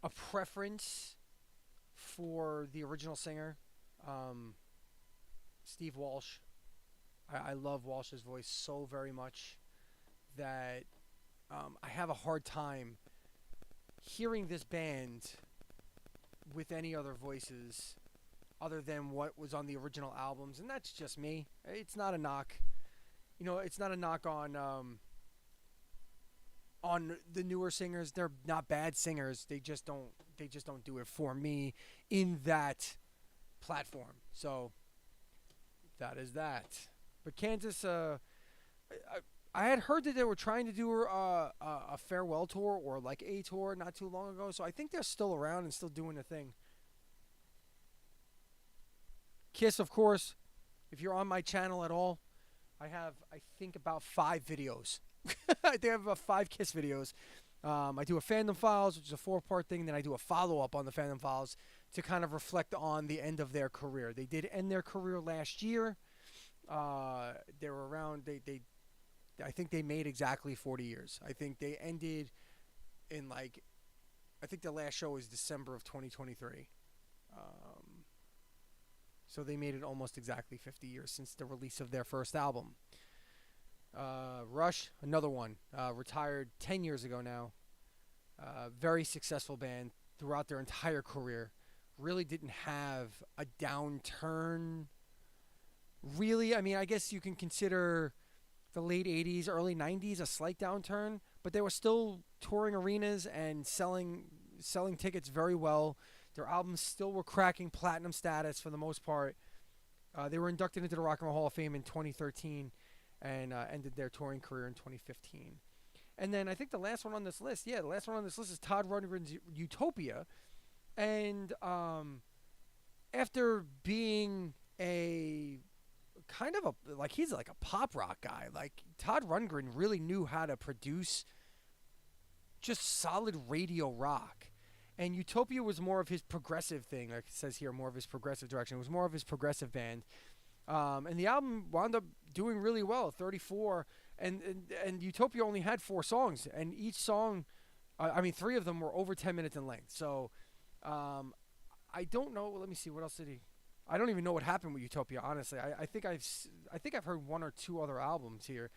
a preference for the original singer, Steve Walsh. I love Walsh's voice so very much that I have a hard time hearing this band with any other voices other than what was on the original albums, and that's just me. It's not a knock. It's not a knock on the newer singers. They're not bad singers. They just don't do it for me in that platform. So that is that. But Kansas, I had heard that they were trying to do a farewell tour or like a tour not too long ago. So I think they're still around and still doing the thing. Kiss, of course. If you're on my channel at all, I have, I think, about 5 videos. I think I have about 5 Kiss videos. I do a Fandom Files, which is a 4-part thing. Then I do a follow-up on the Fandom Files to kind of reflect on the end of their career. They did end their career last year. They were around, I think they made exactly 40 years. I think they ended in I think the last show was December of 2023. So they made it almost exactly 50 years since the release of their first album. Rush, another one, retired 10 years ago now. Very successful band throughout their entire career. Really didn't have a downturn. Really, I mean, I guess you can consider the late 80s, early 90s a slight downturn, but they were still touring arenas and selling tickets very well. Their albums still were cracking platinum status for the most part. They were inducted into the Rock and Roll Hall of Fame in 2013 and ended their touring career in 2015. And then I think the last one on this list, is Todd Rundgren's Utopia. And after being a kind of he's like a pop rock guy, like Todd Rundgren really knew how to produce just solid radio rock. And Utopia was more of his progressive thing, like it says here, more of his progressive direction. It was more of his progressive band. And the album wound up doing really well, 34. And Utopia only had 4 songs. And each song, 3 of them were over 10 minutes in length. So I don't know. Let me see. What else did he... I don't even know what happened with Utopia, honestly. I think I've heard 1 or 2 other albums here.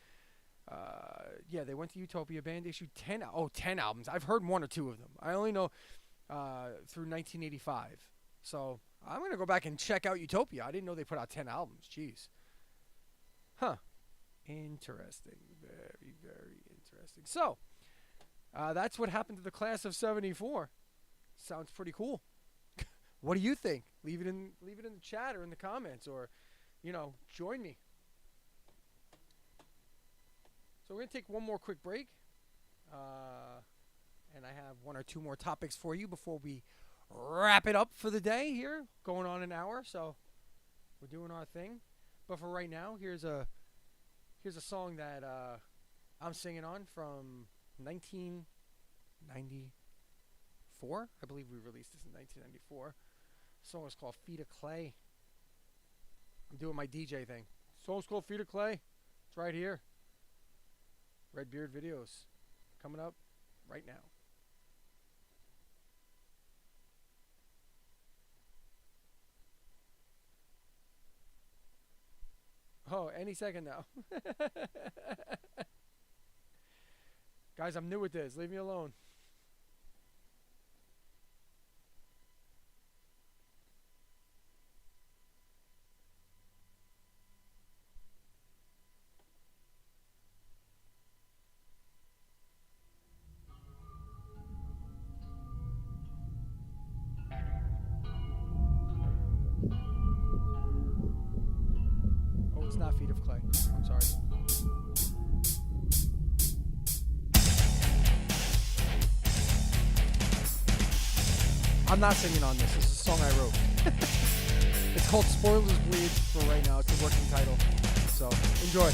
They went to Utopia. Band issued 10 albums. I've heard 1 or 2 of them. I only know... through 1985. So I'm going to go back and check out Utopia. I didn't know they put out 10 albums. Jeez. Huh. Interesting. Very, very interesting. So that's what happened to the class of 74. Sounds pretty cool. What do you think? Leave it in the chat or in the comments, or join me. So we're going to take one more quick break. And I have 1 or 2 more topics for you before we wrap it up for the day here. Going on an hour, so we're doing our thing. But for right now, here's a song that I'm singing on from 1994. I believe we released this in 1994. The song is called Feet of Clay. I'm doing my DJ thing. The song's called Feet of Clay. It's right here. Redbeard Videos coming up right now. Oh, any second now. Guys, I'm new with this. Leave me alone. It's not Feet of Clay. I'm sorry. I'm not singing on this. This is a song I wrote. It's called Spoilers Bleed for right now. It's the working title. So, enjoy.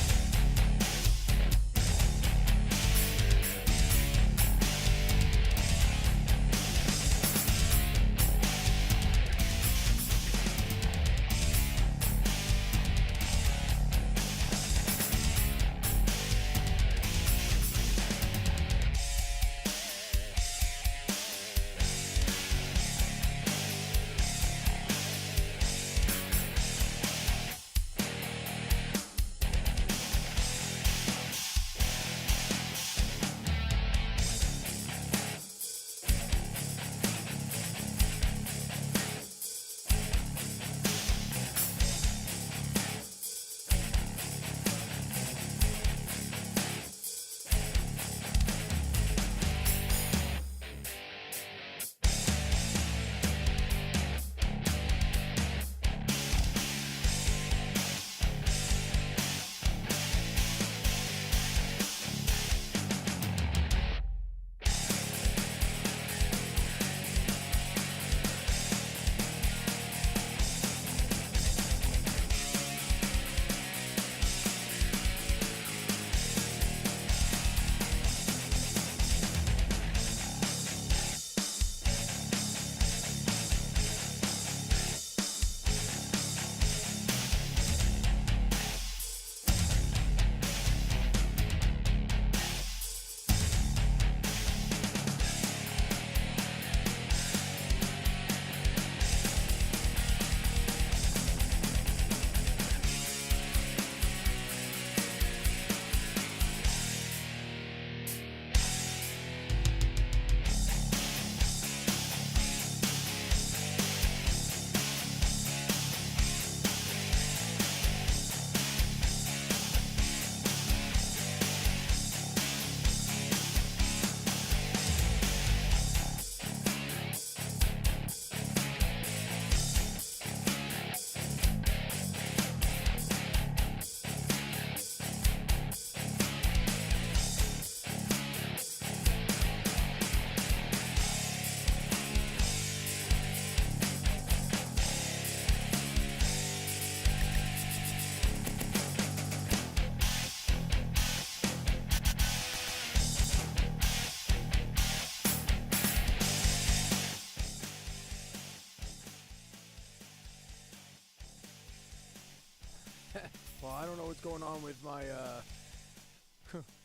I don't know what's going on with my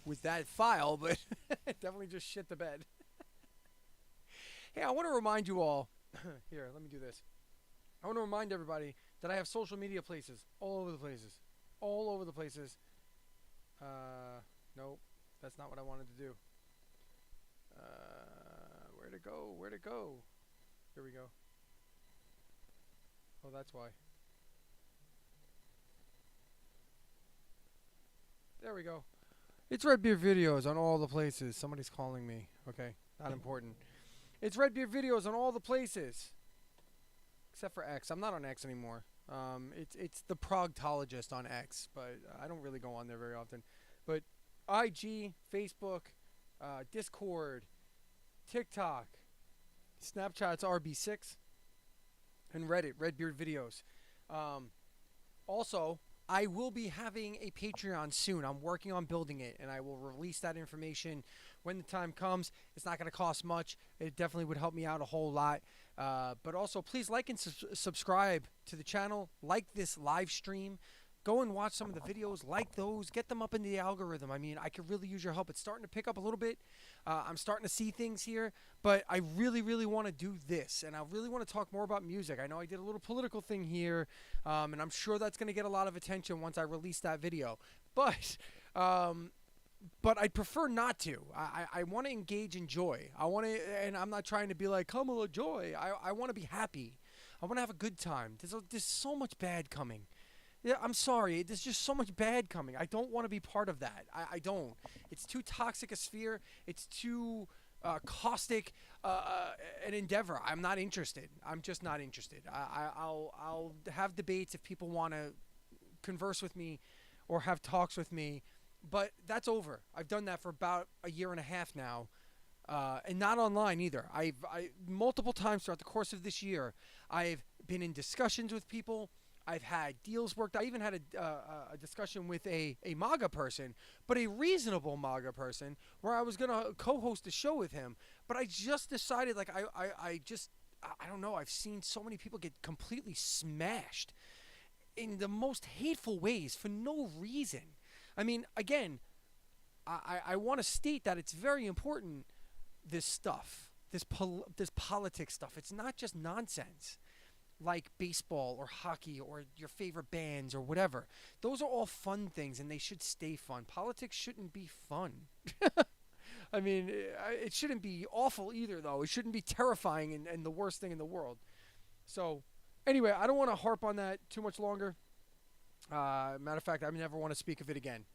with that file, but definitely just shit the bed. Hey, I want to remind you all. Here, let me do this. I want to remind everybody that I have social media places all over the places. All over the places. Nope. That's not what I wanted to do. Where'd it go? Where'd it go? Here we go. Oh, that's why. There we go. It's Redbeard Videos on all the places. Somebody's calling me. Okay, not important. It's Redbeard Videos on all the places. Except for X. I'm not on X anymore. It's the Progtologist on X, but I don't really go on there very often. But IG, Facebook, Discord, TikTok, Snapchat's RB6, and Reddit, Redbeard Videos. Also, I will be having a Patreon soon. I'm working on building it, and I will release that information when the time comes. It's not going to cost much. It definitely would help me out a whole lot. But also, please like and subscribe to the channel. Like this live stream. Go and watch some of the videos. Like those. Get them up in the algorithm. I mean, I could really use your help. It's starting to pick up a little bit. I'm starting to see things here. But I really, really want to do this. And I really want to talk more about music. I know I did a little political thing here. And I'm sure that's going to get a lot of attention once I release that video. But I'd prefer not to. I want to engage in joy. I want to, and I'm not trying to be like Kamala Joy. I want to be happy. I want to have a good time. There's so much bad coming. Yeah, I'm sorry. There's just so much bad coming. I don't want to be part of that. I don't. It's too toxic a sphere. It's too caustic an endeavor. I'm not interested. I'm just not interested. I'll have debates if people want to converse with me or have talks with me. But that's over. I've done that for about a year and a half now, and not online either. I multiple times throughout the course of this year, I've been in discussions with people. I've had deals worked. I even had a discussion with a MAGA person, but a reasonable MAGA person, where I was going to co-host a show with him. But I just decided, like, I don't know. I've seen so many people get completely smashed in the most hateful ways for no reason. I mean, again, I want to state that it's very important, this stuff, this politics stuff. It's not just nonsense like baseball or hockey or your favorite bands or whatever. Those are all fun things, and they should stay fun. Politics shouldn't be fun. I mean, it shouldn't be awful either, though. It shouldn't be terrifying and the worst thing in the world. So, anyway, I don't want to harp on that too much longer. Matter of fact, I never want to speak of it again.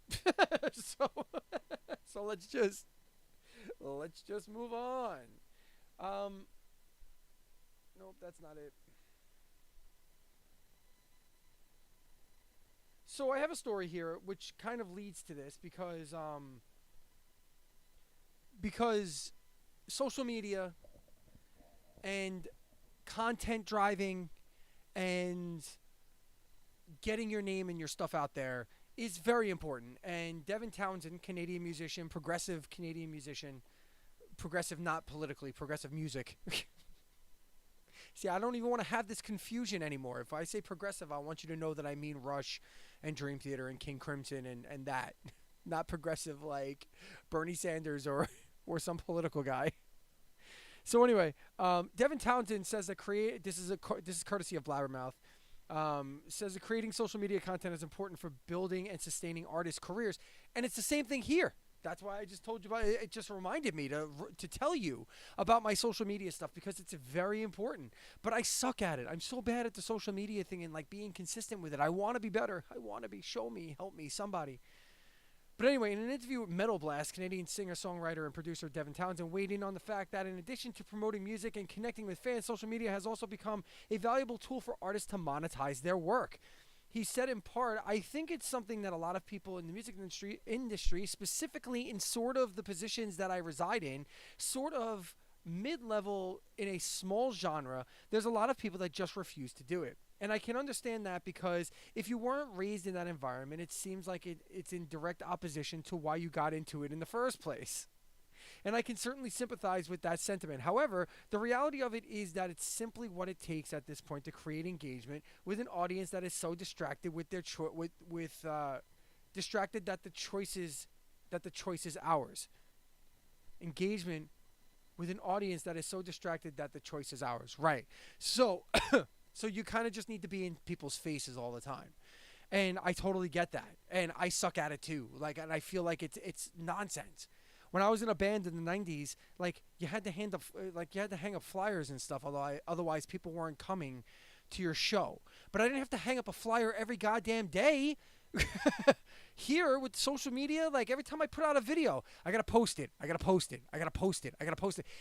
So let's just move on. Nope, that's not it. So I have a story here which kind of leads to this because social media and content driving and getting your name and your stuff out there is very important. And Devin Townsend, Canadian musician, progressive Canadian musician, progressive not politically, progressive music. See, I don't even want to have this confusion anymore. If I say progressive, I want you to know that I mean Rush and Dream Theater and King Crimson and that. Not progressive like Bernie Sanders or some political guy. So anyway, Devin Townsend says that this is courtesy of Blabbermouth. Says that creating social media content is important for building and sustaining artists' careers. And it's the same thing here. That's why I just told you about it. It just reminded me to tell you about my social media stuff because it's very important. But I suck at it. I'm so bad at the social media thing and like being consistent with it. I want to be better. I want to be. Show me. Help me. Somebody. But anyway, in an interview with Metal Blast, Canadian singer, songwriter, and producer Devin Townsend weighed in on the fact that in addition to promoting music and connecting with fans, social media has also become a valuable tool for artists to monetize their work. He said in part, I think it's something that a lot of people in the music industry, specifically in sort of the positions that I reside in, sort of mid-level in a small genre, there's a lot of people that just refuse to do it. And I can understand that because if you weren't raised in that environment, it seems like it's in direct opposition to why you got into it in the first place. And I can certainly sympathize with that sentiment. However, the reality of it is that it's simply what it takes at this point to create engagement with an audience that is so distracted with their distracted that the choice is ours. Engagement with an audience that is so distracted that the choice is ours. Right. So so you kind of just need to be in people's faces all the time. And I totally get that. And I suck at it too. Like, and I feel like it's nonsense. When I was in a band in the 90s, like you had to hang up flyers and stuff, otherwise people weren't coming to your show. But I didn't have to hang up a flyer every goddamn day. Here with social media, like every time I put out a video, I gotta post it. I gotta post it.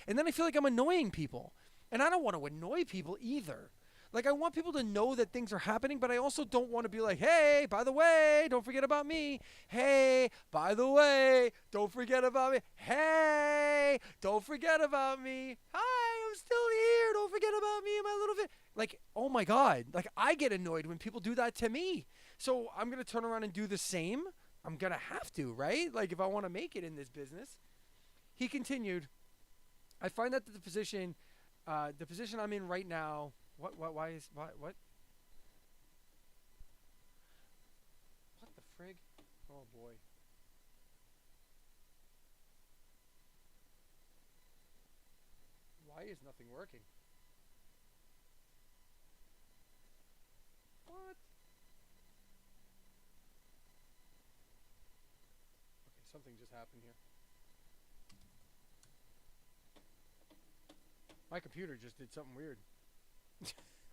And then I feel like I'm annoying people. And I don't want to annoy people either. Like, I want people to know that things are happening, but I also don't want to be like, hey, by the way, don't forget about me. Hey, by the way, don't forget about me. Hey, don't forget about me. Hi, I'm still here. Don't forget about me and my little bit. Like, oh my God. Like, I get annoyed when people do that to me. So I'm going to turn around and do the same. I'm going to have to, right? Like, if I want to make it in this business. He continued, I find that the position I'm in right now, What the frig? Oh boy. Why is nothing working? What? Okay, something just happened here. My computer just did something weird.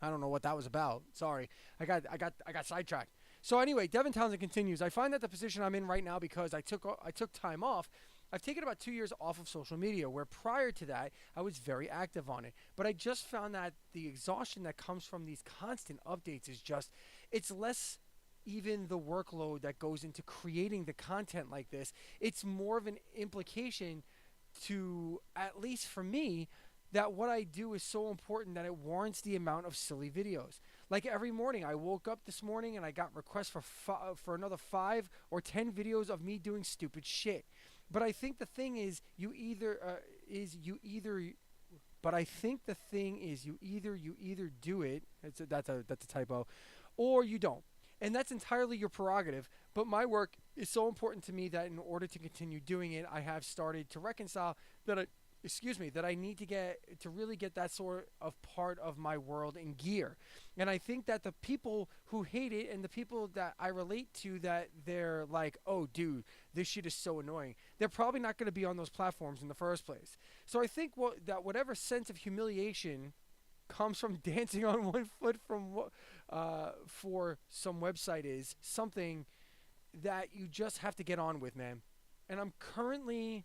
I don't know what that was about. Sorry. I got sidetracked. So anyway, Devin Townsend continues. I find that the position I'm in right now, because I took time off. I've taken about 2 years off of social media, where prior to that, I was very active on it. But I just found that the exhaustion that comes from these constant updates is just, it's less even the workload that goes into creating the content like this. It's more of an implication to, at least for me, that what I do is so important that it warrants the amount of silly videos. Like every morning, I woke up this morning and I got requests for another 5 or 10 videos of me doing stupid shit. But I think the thing is, you either do it. That's a typo, or you don't, and that's entirely your prerogative. But my work is so important to me that in order to continue doing it, I have started to reconcile that I need to really get that sort of part of my world in gear. And I think that the people who hate it and the people that I relate to, that they're like, oh, dude, this shit is so annoying, they're probably not going to be on those platforms in the first place. So I think that whatever sense of humiliation comes from dancing on one foot for some website is something that you just have to get on with, man. And I'm currently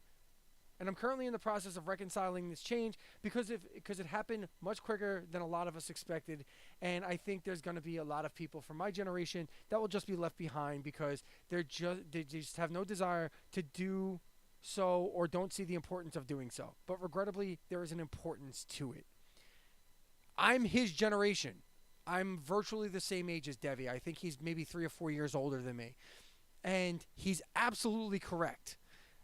in the process of reconciling this change because it happened much quicker than a lot of us expected. And I think there's going to be a lot of people from my generation that will just be left behind because they just have no desire to do so or don't see the importance of doing so. But regrettably, there is an importance to it. I'm his generation. I'm virtually the same age as Devi. I think he's maybe 3 or 4 years older than me. And he's absolutely correct.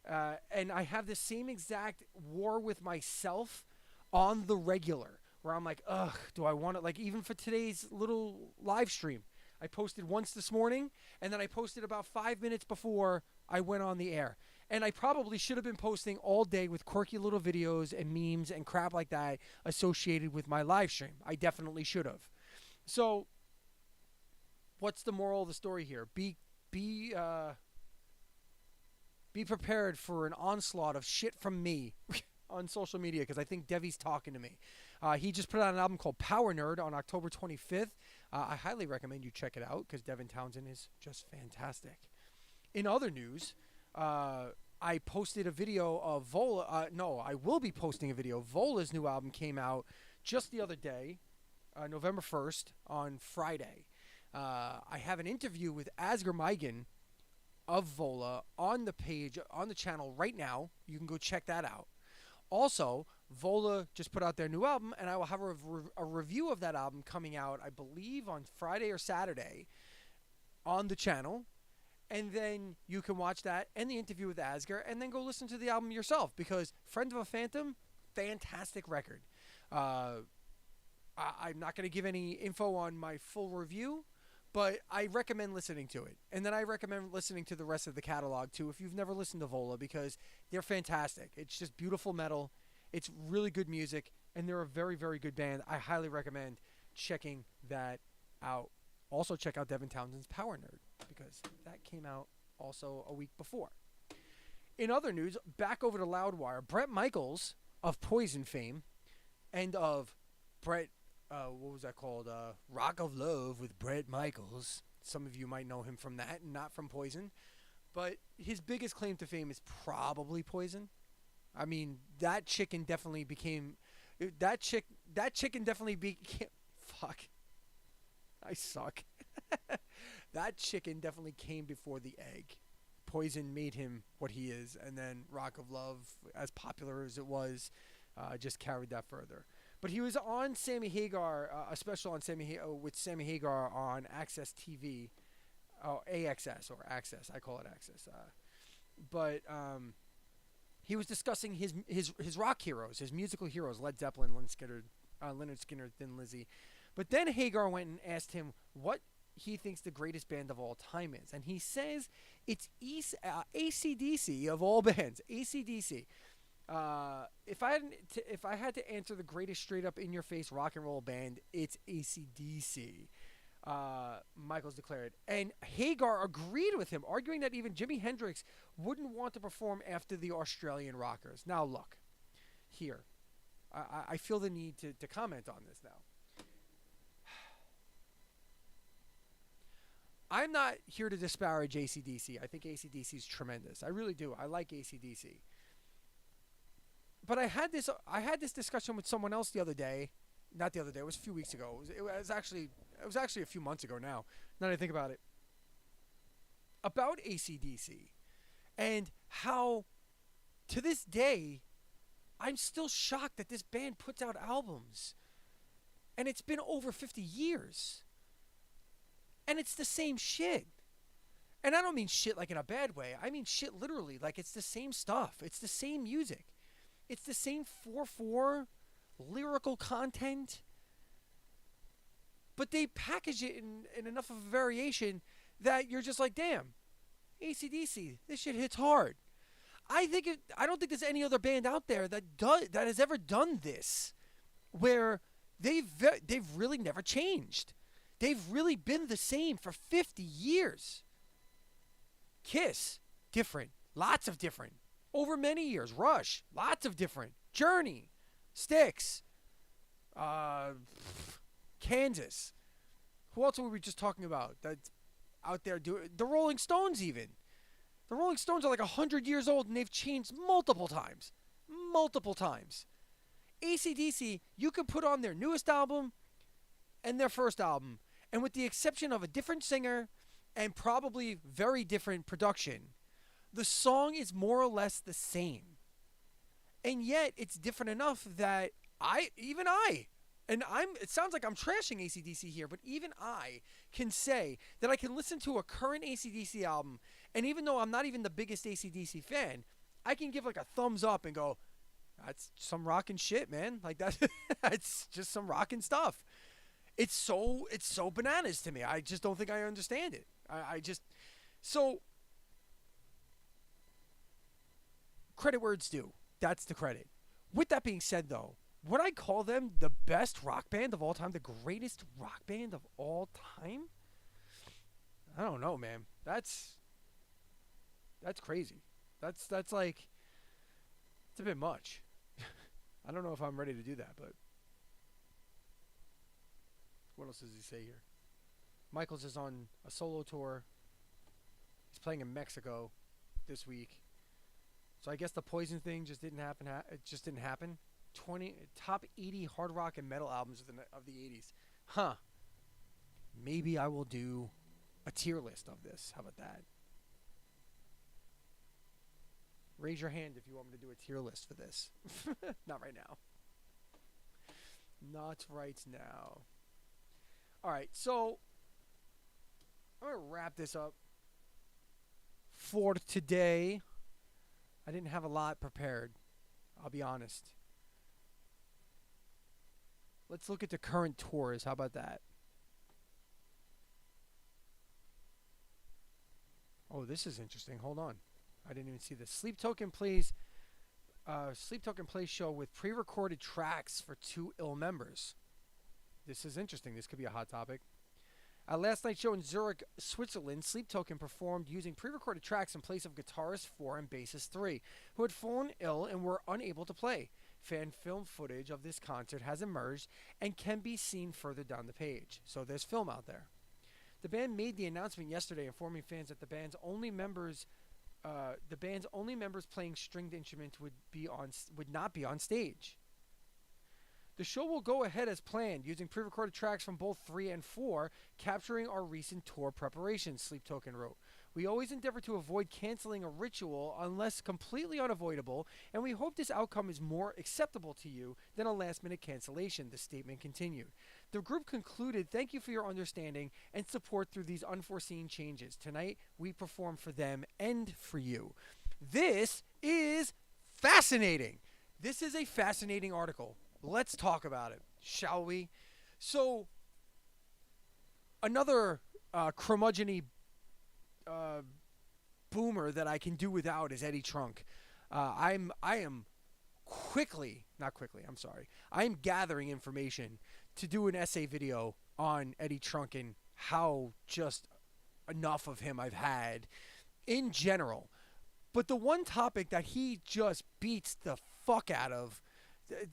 And I have the same exact war with myself on the regular, where I'm like, ugh, do I want it? Like, even for today's little live stream, I posted once this morning, and then I posted about 5 minutes before I went on the air. And I probably should have been posting all day with quirky little videos and memes and crap like that associated with my live stream. I definitely should have. So, what's the moral of the story here? Be prepared for an onslaught of shit from me on social media, because I think Devi's talking to me. He just put out an album called Power Nerd on October 25th. I highly recommend you check it out because Devin Townsend is just fantastic. In other news, I posted a video of Vola. I will be posting a video. Vola's new album came out just the other day, November 1st, on Friday. I have an interview with Asger Meigen of Vola on the page, on the channel right now. You can go check that out. Also, Vola just put out their new album, and I will have a review of that album coming out, I believe, on Friday or Saturday on the channel. And then you can watch that and the interview with Asger, and then go listen to the album yourself, because Friend of a Phantom, fantastic record. I'm not going to give any info on my full review, but I recommend listening to it. And then I recommend listening to the rest of the catalog too if you've never listened to Vola, because they're fantastic. It's just beautiful metal. It's really good music, and they're a very, very good band. I highly recommend checking that out. Also check out Devin Townsend's Power Nerd, because that came out also a week before. In other news, back over to Loudwire, Bret Michaels of Poison fame and of Bret, what was that called? Rock of Love with Bret Michaels. Some of you might know him from that and not from Poison. But his biggest claim to fame is probably Poison. I mean, that chicken definitely became... That chicken definitely became... Fuck. I suck. That chicken definitely came before the egg. Poison made him what he is, and then Rock of Love, as popular as it was, just carried that further. But he was on Sammy Hagar, a special on with Sammy Hagar on Access TV, AXS or Access. I call it Access. But he was discussing his rock heroes, his musical heroes, Led Zeppelin, Lynyrd Skynyrd, Thin Lizzy. But then Hagar went and asked him what he thinks the greatest band of all time is, and he says it's AC/DC of all bands. AC/DC. If I had to answer the greatest straight up in your face rock and roll band, it's AC/DC. Michaels declared, and Hagar agreed with him, arguing that even Jimi Hendrix wouldn't want to perform after the Australian rockers. Now look, here, I feel the need to comment on this now. I'm not here to disparage AC/DC. I think AC/DC is tremendous. I really do. I like AC/DC. But I had this discussion with someone else the other day. Not the other day. It was a few weeks ago. It was actually a few months ago now. Now that I think about it. About AC/DC. And how, to this day, I'm still shocked that this band puts out albums. And it's been over 50 years. And it's the same shit. And I don't mean shit like in a bad way. I mean shit literally. Like it's the same stuff. It's the same music. It's the same 4/4 lyrical content. But they package it in enough of a variation that you're just like, damn, AC/DC, this shit hits hard. I don't think there's any other band out there that has ever done this, where they've really never changed. They've really been the same for 50 years. Kiss, different. Lots of different. Over many years. Rush, lots of different. Journey, Styx, Kansas. Who else were we just talking about that's out there doing... The Rolling Stones even. The Rolling Stones are like 100 years old and they've changed multiple times. Multiple times. AC/DC, you can put on their newest album and their first album, and with the exception of a different singer and probably very different production, the song is more or less the same. And yet it's different enough that it sounds like I'm trashing AC/DC here, but even I can say that I can listen to a current AC/DC album, and even though I'm not even the biggest AC/DC fan, I can give like a thumbs up and go, that's some rockin' shit, man. Like that's just some rockin' stuff. It's so bananas to me. I just don't think I understand it. So credit where it's due. That's the credit. With that being said, though, would I call them the best rock band of all time? The greatest rock band of all time? I don't know, man. That's crazy. That's like, it's a bit much. I don't know if I'm ready to do that, but what else does he say here? Michaels is on a solo tour. He's playing in Mexico this week. So I guess the Poison thing just didn't happen. It just didn't happen. 20 top 80 hard rock and metal albums of the 80s. Huh. Maybe I will do a tier list of this. How about that? Raise your hand if you want me to do a tier list for this. Not right now. Not right now. All right, so I'm going to wrap this up. for today. I didn't have a lot prepared, I'll be honest. Let's look at the current tours. How about that? Oh, this is interesting. Hold on. I didn't even see this. Sleep Token plays show with pre-recorded tracks for 2 ill members. This is interesting. This could be a hot topic. At last night's show in Zurich, Switzerland, Sleep Token performed using pre-recorded tracks in place of guitarist 4 and bassist 3, who had fallen ill and were unable to play. Fan film footage of this concert has emerged and can be seen further down the page. So there's film out there. The band made the announcement yesterday, informing fans that the band's only members playing stringed instruments would not be on stage. The show will go ahead as planned, using pre-recorded tracks from both 3 and 4, capturing our recent tour preparations, Sleep Token wrote. We always endeavor to avoid canceling a ritual unless completely unavoidable, and we hope this outcome is more acceptable to you than a last-minute cancellation, the statement continued. The group concluded, thank you for your understanding and support through these unforeseen changes. Tonight, we perform for them and for you. This is fascinating. This is a fascinating article. Let's talk about it, shall we? So, another curmudgeon-y boomer that I can do without is Eddie Trunk. I am gathering information to do an essay video on Eddie Trunk and how just enough of him I've had in general. But the one topic that he just beats the fuck out of,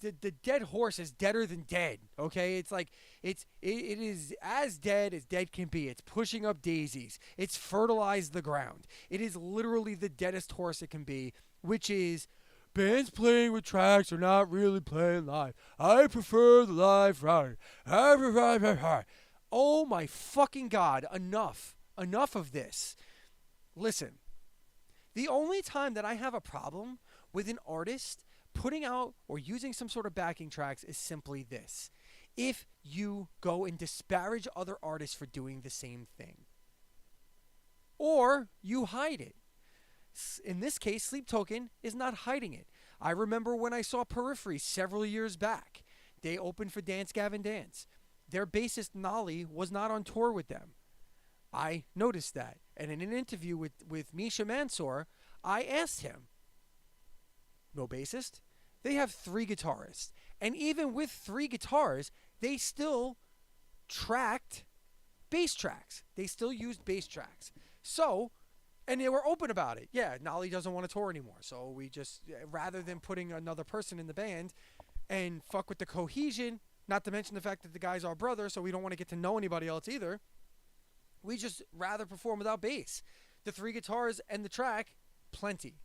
the dead horse is deader than dead, okay? It's like, it is as dead can be. It's pushing up daisies. It's fertilized the ground. It is literally the deadest horse it can be, which is, bands playing with tracks are not really playing live. I prefer the live round. Oh my fucking God, enough of this. Listen, the only time that I have a problem with an artist putting out or using some sort of backing tracks is simply this. If you go and disparage other artists for doing the same thing, or you hide it. In this case, Sleep Token is not hiding it. I remember when I saw Periphery several years back. They opened for Dance Gavin Dance. Their bassist Nolly was not on tour with them. I noticed that. And in an interview with Misha Mansour, I asked him, no bassist? They have 3 guitarists. And even with 3 guitars, they still tracked bass tracks. They still used bass tracks. So, and they were open about it. Yeah, Nolly doesn't want to tour anymore. So we just, rather than putting another person in the band and fuck with the cohesion, not to mention the fact that the guy's our brother, so we don't want to get to know anybody else either, we just rather perform without bass. The 3 guitars and the track, plenty.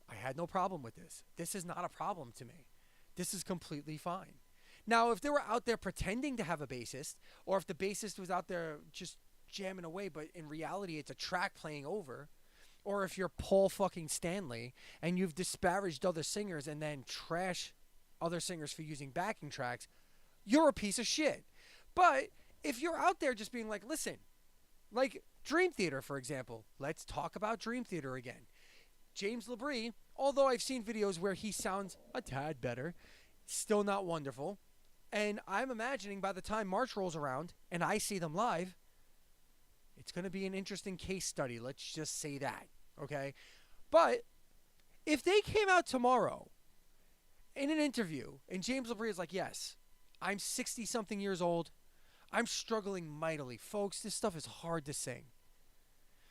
I had no problem with this. This is not a problem to me. This is completely fine. Now, if they were out there pretending to have a bassist, or if the bassist was out there just jamming away, but in reality it's a track playing over, or if you're Paul fucking Stanley and you've disparaged other singers and then trash other singers for using backing tracks, you're a piece of shit. But if you're out there just being like, listen, like Dream Theater, for example, let's talk about Dream Theater again. James LaBrie, although I've seen videos where he sounds a tad better, still not wonderful. And I'm imagining by the time March rolls around and I see them live, it's going to be an interesting case study. Let's just say that, okay? But if they came out tomorrow in an interview and James LaBrie is like, yes, I'm 60-something years old. I'm struggling mightily. Folks, this stuff is hard to sing.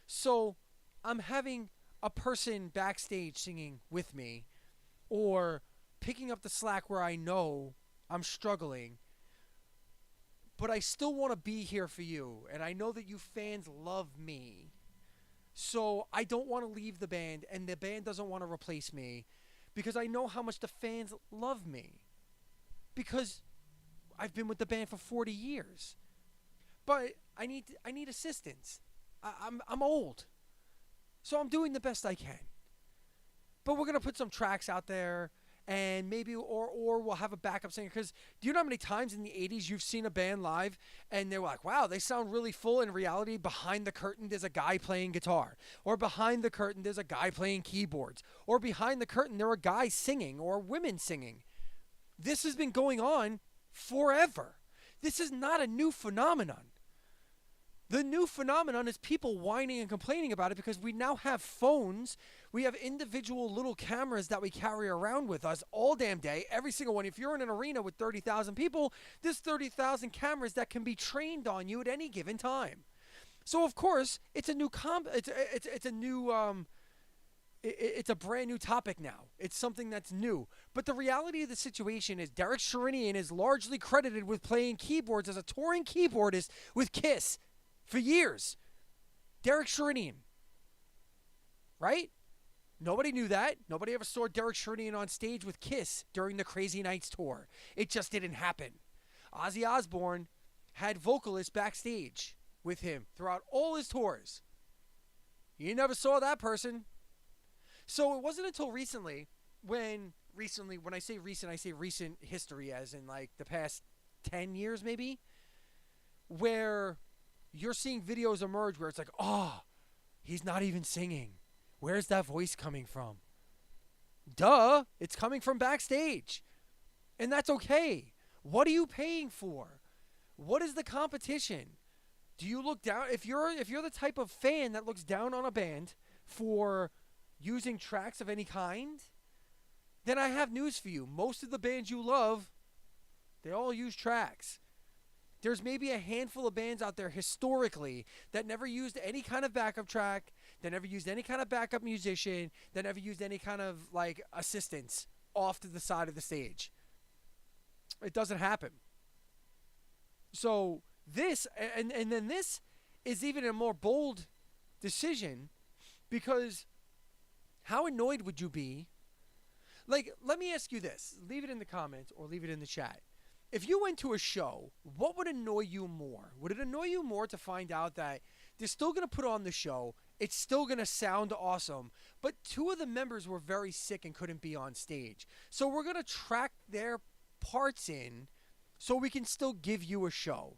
So I'm having a person backstage singing with me or picking up the slack where I know I'm struggling, but I still want to be here for you, and I know that you fans love me, so I don't want to leave the band, and the band doesn't want to replace me because I know how much the fans love me because I've been with the band for 40 years. But I need assistance. I'm old. So I'm doing the best I can. But we're going to put some tracks out there, and maybe or we'll have a backup singer. Because do you know how many times in the 80s you've seen a band live and they're like, wow, they sound really full. In reality, behind the curtain there's a guy playing guitar, or behind the curtain there's a guy playing keyboards, or behind the curtain there are guys singing or women singing. This has been going on forever. This is not a new phenomenon. The new phenomenon is people whining and complaining about it because we now have phones. We have individual little cameras that we carry around with us all damn day, every single one. If you're in an arena with 30,000 people, there's 30,000 cameras that can be trained on you at any given time. So of course, it's a new it's a brand new topic now. It's something that's new. But the reality of the situation is Derek Sherinian is largely credited with playing keyboards as a touring keyboardist with Kiss for years. Derek Sherinian. Right? Nobody knew that. Nobody ever saw Derek Sherinian on stage with Kiss during the Crazy Nights tour. It just didn't happen. Ozzy Osbourne had vocalists backstage with him throughout all his tours. You never saw that person. So it wasn't until recently, when I say recent, I say recent history as in like the past 10 years maybe, where you're seeing videos emerge where it's like, oh, he's not even singing. Where's that voice coming from? Duh, it's coming from backstage. And that's okay. What are you paying for? What is the competition? Do you look down, if you're the type of fan that looks down on a band for using tracks of any kind, then I have news for you. Most of the bands you love, they all use tracks. There's maybe a handful of bands out there historically that never used any kind of backup track, that never used any kind of backup musician, that never used any kind of like assistance off to the side of the stage. It doesn't happen. So this, and then this is even a more bold decision, because how annoyed would you be? Like, let me ask you this. Leave it in the comments or leave it in the chat. If you went to a show, what would annoy you more? Would it annoy you more to find out that they're still going to put on the show, it's still going to sound awesome, but two of the members were very sick and couldn't be on stage? So we're going to track their parts in so we can still give you a show.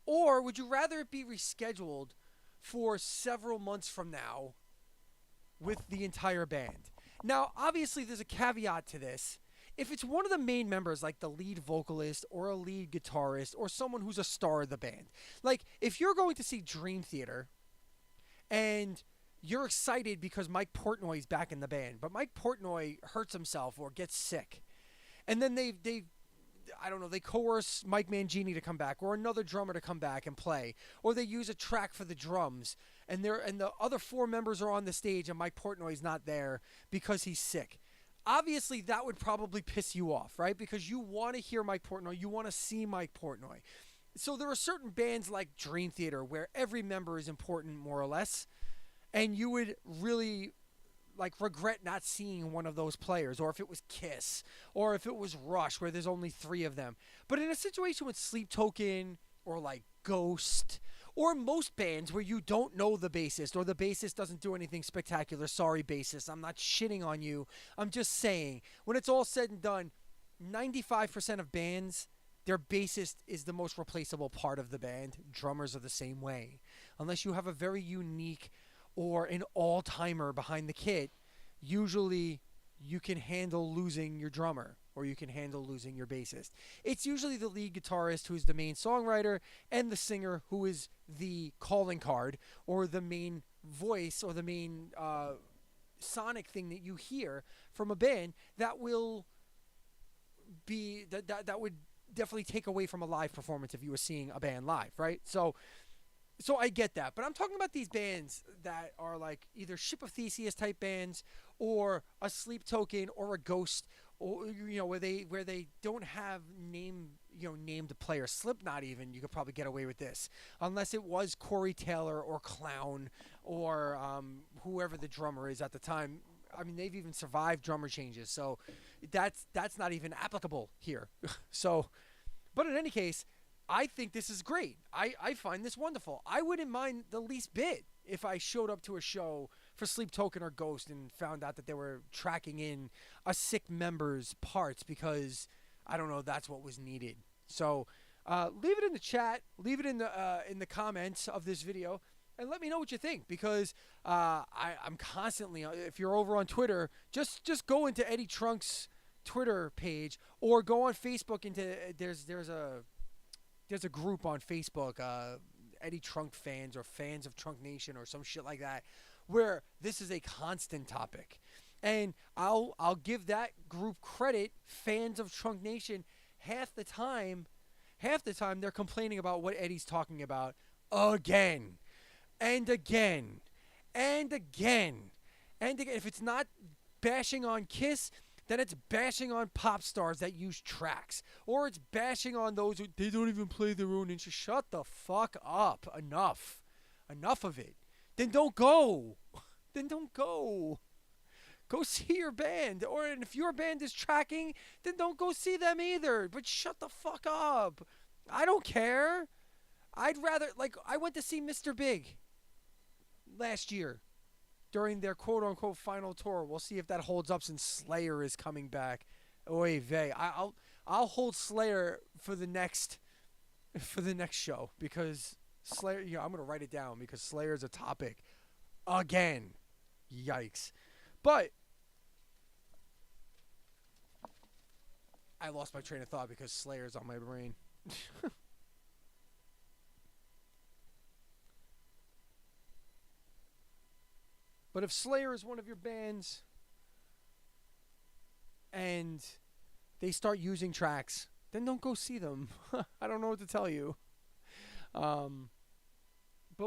Or would you rather it be rescheduled for several months from now with the entire band? Now, obviously, there's a caveat to this. If it's one of the main members, like the lead vocalist or a lead guitarist or someone who's a star of the band, like if you're going to see Dream Theater and you're excited because Mike Portnoy's back in the band, but Mike Portnoy hurts himself or gets sick, and then they coerce Mike Mangini to come back or another drummer to come back and play, or they use a track for the drums, and the other four members are on the stage and Mike Portnoy's not there because he's sick. Obviously, that would probably piss you off, right? Because you want to hear Mike Portnoy. You want to see Mike Portnoy. So there are certain bands like Dream Theater where every member is important, more or less, and you would really regret not seeing one of those players, or if it was Kiss, or if it was Rush, where there's only 3 of them. But in a situation with Sleep Token, or like Ghost, or most bands where you don't know the bassist, or the bassist doesn't do anything spectacular, sorry bassist, I'm not shitting on you, I'm just saying, when it's all said and done, 95% of bands, their bassist is the most replaceable part of the band. Drummers are the same way. Unless you have a very unique or an all-timer behind the kit, usually you can handle losing your drummer, or you can handle losing your bassist. It's usually the lead guitarist who's the main songwriter and the singer who is the calling card, or the main voice, or the main sonic thing that you hear from a band that will be that would definitely take away from a live performance if you were seeing a band live, right? So I get that, but I'm talking about these bands that are like either Ship of Theseus type bands, or a Sleep Token, or a Ghost, or where they don't have named players. Slipknot, even, you could probably get away with this, unless it was Corey Taylor or Clown, or whoever the drummer is at the time. I mean, they've even survived drummer changes, so that's not even applicable here. But in any case, I think this is great. I find this wonderful. I wouldn't mind the least bit if I showed up to a show for Sleep Token or Ghost and found out that they were tracking in a sick member's parts because, I don't know, that's what was needed. So leave it in the chat, leave it in the comments of this video, and let me know what you think, because I'm constantly, if you're over on Twitter, just go into Eddie Trunk's Twitter page or go on Facebook into there's a group on Facebook, Eddie Trunk fans or fans of Trunk Nation or some shit like that, where this is a constant topic. And I'll give that group credit, fans of Trunk Nation, half the time they're complaining about what Eddie's talking about again and again and again and again. If it's not bashing on Kiss, then it's bashing on pop stars that use tracks, or it's bashing on those who they don't even play their own instruments. Shut the fuck up. Enough of it. Then don't go. Go see your band. Or if your band is tracking, then don't go see them either. But shut the fuck up. I don't care. I'd rather, like, I went to see Mr. Big last year during their quote-unquote final tour. We'll see if that holds up since Slayer is coming back. Oy vey. I'll hold Slayer for the next show, because Slayer, I'm going to write it down because Slayer is a topic again. Yikes. But I lost my train of thought because Slayer's on my brain. But if Slayer is one of your bands and they start using tracks, then don't go see them. I don't know what to tell you. But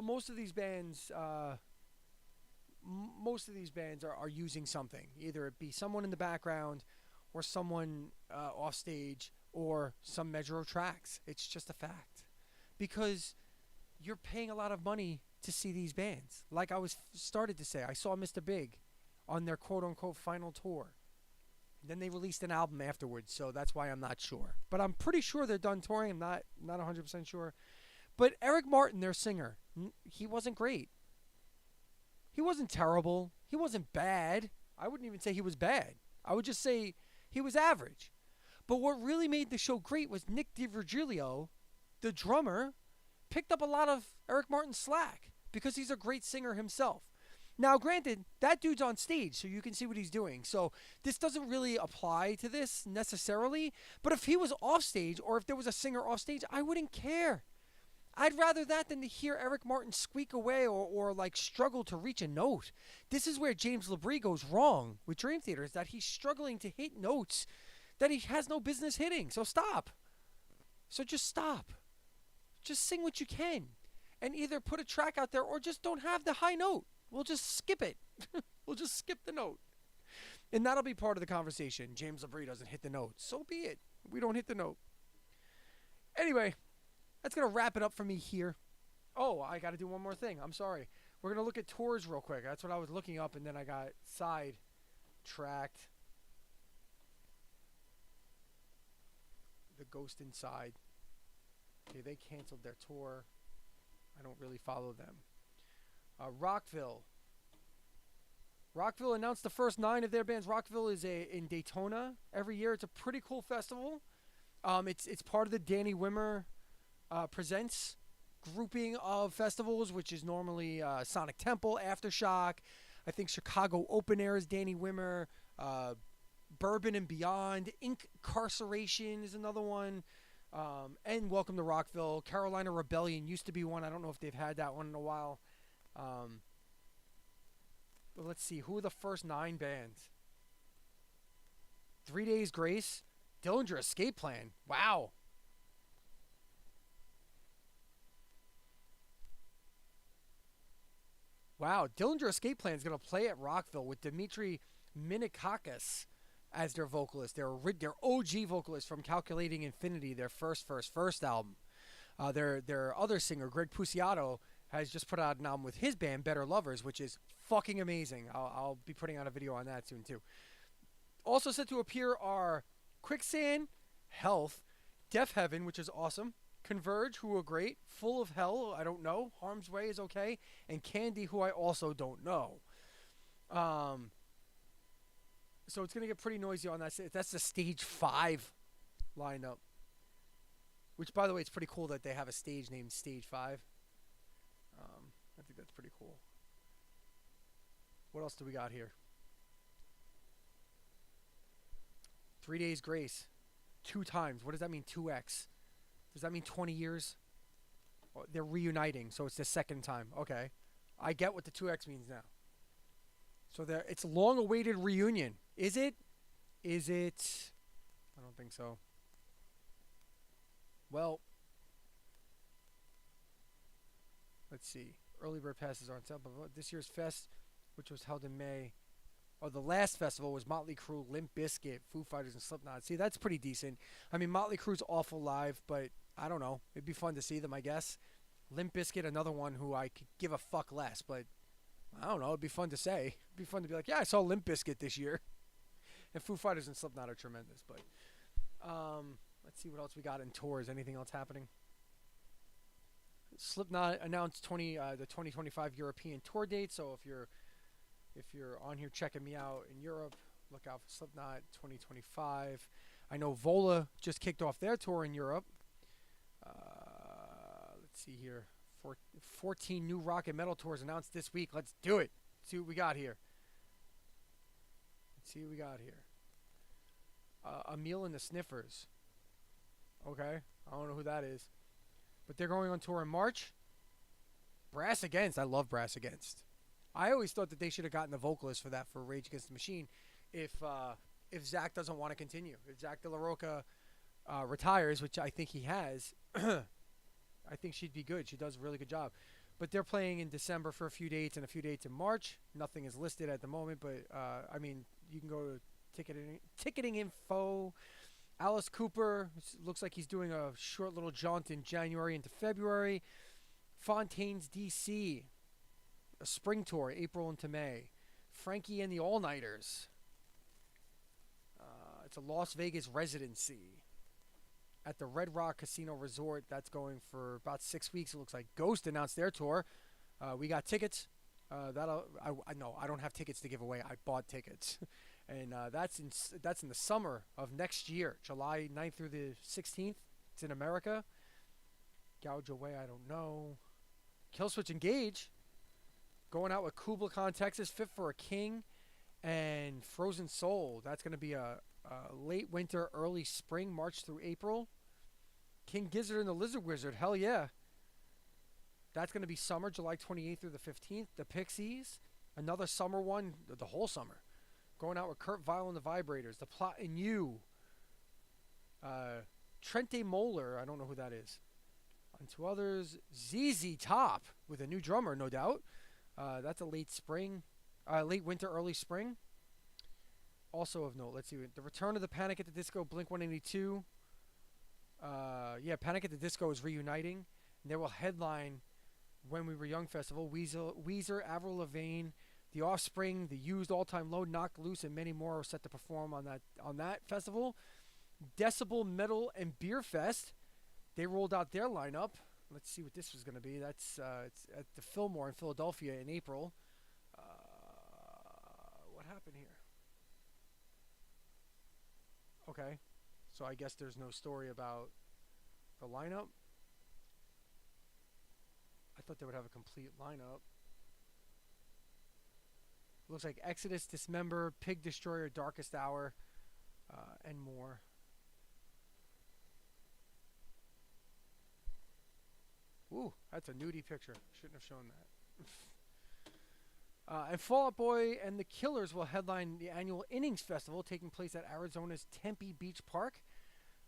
most of these bands are using something. Either it be someone in the background or someone off stage or some measure of tracks. It's just a fact. Because you're paying a lot of money to see these bands. Like I started to say, I saw Mr. Big on their quote-unquote final tour. And then they released an album afterwards, so that's why I'm not sure. But I'm pretty sure they're done touring. I'm not 100% sure. But Eric Martin, their singer, he wasn't great. He wasn't terrible. He wasn't bad. I wouldn't even say he was bad. I would just say he was average. But what really made the show great was Nick DiVirgilio, the drummer, picked up a lot of Eric Martin's slack because he's a great singer himself. Now, granted, that dude's on stage, so you can see what he's doing. So this doesn't really apply to this necessarily. But if he was off stage, or if there was a singer off stage, I wouldn't care. I'd rather that than to hear Eric Martin squeak away or like struggle to reach a note. This is where James LaBrie goes wrong with Dream Theater, is that he's struggling to hit notes that he has no business hitting. So stop. So just stop. Just sing what you can. And either put a track out there or just don't have the high note. We'll just skip it. We'll just skip the note. And that'll be part of the conversation. James LaBrie doesn't hit the note. So be it. We don't hit the note. Anyway, that's going to wrap it up for me here. Oh, I got to do one more thing. I'm sorry. We're going to look at tours real quick. That's what I was looking up, and then I got sidetracked. The Ghost Inside. Okay, they canceled their tour. I don't really follow them. Rockville. Rockville announced the first 9 of their bands. Rockville is in Daytona every year. It's a pretty cool festival. It's part of the Danny Wimmer Presents grouping of festivals, which is normally Sonic Temple, Aftershock. I think Chicago Open Air is Danny Wimmer. Bourbon and Beyond. Incarceration is another one. And Welcome to Rockville. Carolina Rebellion used to be one. I don't know if they've had that one in a while. But let's see. Who are the first 9 bands? 3 Days Grace. Dillinger Escape Plan. Wow. Wow. Dillinger Escape Plan is going to play at Rockville with Dimitri Minikakis as their vocalist. They're OG vocalist from Calculating Infinity, their first album. Their other singer, Greg Puciato, has just put out an album with his band, Better Lovers, which is fucking amazing. I'll be putting out a video on that soon, too. Also set to appear are Quicksand, Health, Deaf Heaven, which is awesome, Converge, who are great, Full of Hell, I don't know, Harm's Way is okay, and Candy, who I also don't know. Um, so it's gonna get pretty noisy on that. That's the stage 5 lineup. Which, by the way, it's pretty cool that they have a stage named Stage 5. I think that's pretty cool. What else do we got here? 3 days grace. 2 times. What does that mean, 2x? Does that mean 20 years? Oh, they're reuniting, so it's the second time. Okay. I get what the 2x means now. So it's a long-awaited reunion. Is it? Is it? I don't think so. Well, let's see. Early bird passes are on sale. But this year's fest, which was held in May, the last festival was Motley Crue, Limp Bizkit, Foo Fighters, and Slipknot. See, that's pretty decent. I mean, Motley Crue's awful live, but I don't know. It'd be fun to see them, I guess. Limp Bizkit, another one who I could give a fuck less, but I don't know. It'd be fun to say. It'd be fun to be like, yeah, I saw Limp Bizkit this year. And Foo Fighters and Slipknot are tremendous, but let's see what else we got in tours. Anything else happening? Slipknot announced the 2025 European tour date. So if you're on here checking me out in Europe, look out for Slipknot 2025. I know Vola just kicked off their tour in Europe. Let's see here. 14 new rock and metal tours announced this week. Let's do it. See what we got here. Emil and the Sniffers. Okay. I don't know who that is. But they're going on tour in March. Brass Against. I love Brass Against. I always thought that they should have gotten the vocalist for that for Rage Against the Machine if Zach doesn't want to continue. If Zach De La Roca retires, which I think he has, I think she'd be good. She does a really good job. But they're playing in December for a few dates and a few dates in March. Nothing is listed at the moment, but I mean, you can go to ticketing info. Alice Cooper, looks like he's doing a short little jaunt in January into February. Fontaines DC, a spring tour, April into May. Frankie and the All-Nighters. It's a Las Vegas residency at the Red Rock Casino Resort. That's going for about 6 weeks. It looks like Ghost announced their tour. We got tickets. I don't have tickets to give away. I bought tickets. And that's in the summer of next year, July 9th through the 16th. It's in America. Gouge Away, I don't know. Killswitch Engage, going out with Kubla Khan, Texas, Fit for a King, and Frozen Soul. That's going to be a late winter, early spring, March through April. King Gizzard and the Lizard Wizard, hell yeah. That's going to be summer, July 28th through the 15th. The Pixies, another summer one, the whole summer. Going out with Kurt Vile and the Vibrators. The Plot and You. Trente Moeller, I don't know who that is. And 2 others, ZZ Top with a new drummer, no doubt. That's a late winter, early spring. Also of note, let's see. The return of the Panic at the Disco, Blink-182. Panic at the Disco is reuniting. And they will headline When We Were Young Festival. Weezer, Avril Lavigne, The Offspring, The Used, All Time Low, Knock Loose, and many more are set to perform on that festival. Decibel Metal and Beer Fest. They rolled out their lineup. Let's see what this was going to be. That's it's at the Fillmore in Philadelphia in April. What happened here? Okay, so I guess there's no story about the lineup. I thought they would have a complete lineup. Looks like Exodus, Dismember, Pig Destroyer, Darkest Hour, and more. Ooh, that's a nudie picture. Shouldn't have shown that. And Fall Out Boy and the Killers will headline the annual Innings Festival taking place at Arizona's Tempe Beach Park.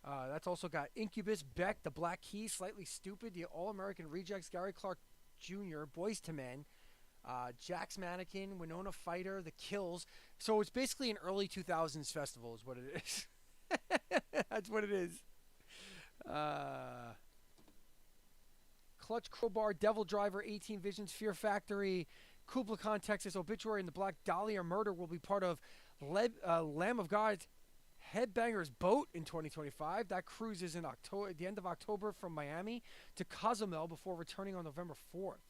That's also got Incubus, Beck, The Black Keys, Slightly Stupid, the All-American Rejects, Gary Clark Jr., Boyz II Men, Jack's Mannequin, Winona Fighter, The Kills. So it's basically an early 2000s festival is what it is. That's what it is. Clutch, Crowbar, Devil Driver, 18 Visions, Fear Factory, Kubla Khan, Texas, Obituary, and the Black Dahlia Murder will be part of Lamb of God's Headbangers Boat in 2025. That cruise is in October, at the end of October from Miami to Cozumel before returning on November 4th.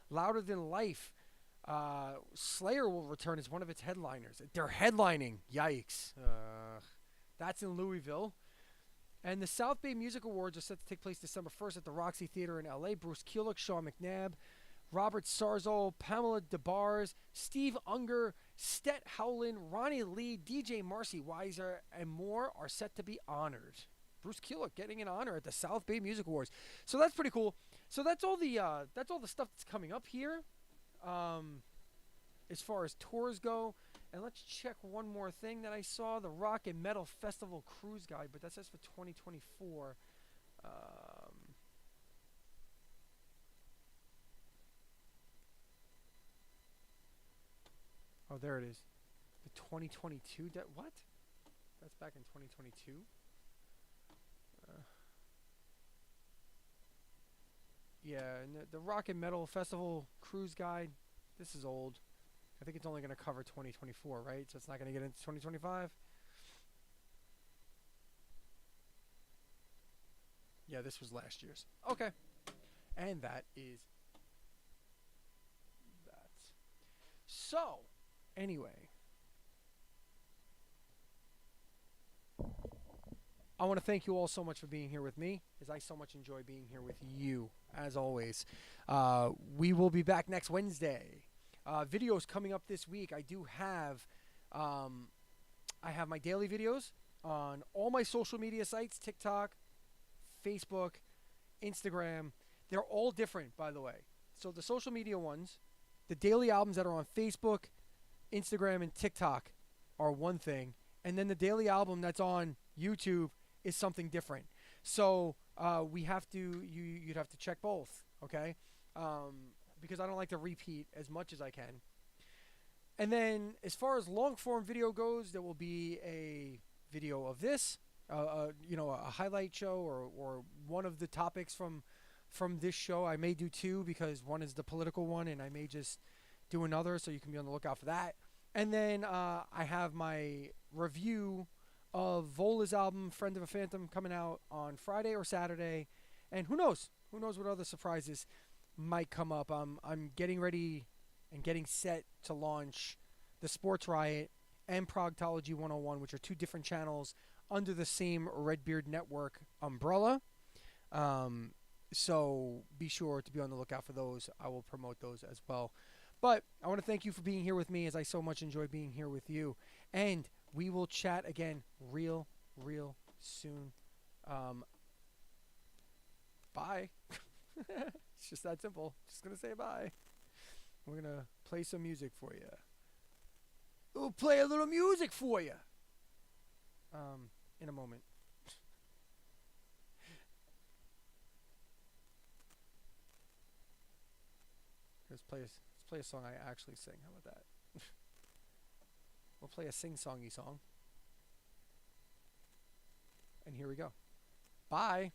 Louder Than Life Slayer will return as one of its headliners. They're headlining. Yikes. That's in Louisville. And the South Bay Music Awards are set to take place December 1st at the Roxy Theater in L.A. Bruce Kulick, Sean McNabb, Robert Sarzo, Pamela DeBars, Steve Unger, Stet Howland, Ronnie Lee, DJ Marcy Weiser, and more are set to be honored. Bruce Kulick getting an honor at the South Bay Music Awards. So that's pretty cool. So that's all the stuff that's coming up here, as far as tours go. And let's check one more thing that I saw: the Rock and Metal Festival Cruise Guide, but that says for 2024. Oh, there it is. The 2022. What? That's back in 2022. Yeah, and the Rock and Metal Festival Cruise Guide. This is old. I think it's only going to cover 2024, right? So it's not going to get into 2025. Yeah, this was last year's. Okay. And that is that. So, anyway. I want to thank you all so much for being here with me, as I so much enjoy being here with you, as always. We will be back next Wednesday. Videos coming up this week. I do have, I have my daily videos on all my social media sites: TikTok, Facebook, Instagram. They're all different, by the way. So the social media ones, the daily albums that are on Facebook, Instagram, and TikTok are one thing, and then the daily album that's on YouTube is something different. So we have to, you'd have to check both, okay? Because I don't like to repeat as much as I can. And then as far as long form video goes, there will be a video of this, a highlight show or one of the topics from this show. I may do two, because one is the political one, and I may just do another, so you can be on the lookout for that. And then I have my review of Vola's album, Friend of a Phantom, coming out on Friday or Saturday. And who knows? Who knows what other surprises might come up. I'm getting ready and getting set to launch the Sports Riot and Progtology 101, which are two different channels under the same Redbeard Network umbrella. So be sure to be on the lookout for those. I will promote those as well. But I want to thank you for being here with me, as I so much enjoy being here with you. And we will chat again real soon. Bye. It's just that simple. Just going to say bye. We're going to play some music for you. We'll play a little music for you. In a moment. Let's play a song I actually sing. How about that? We'll play a sing-songy song. And here we go. Bye.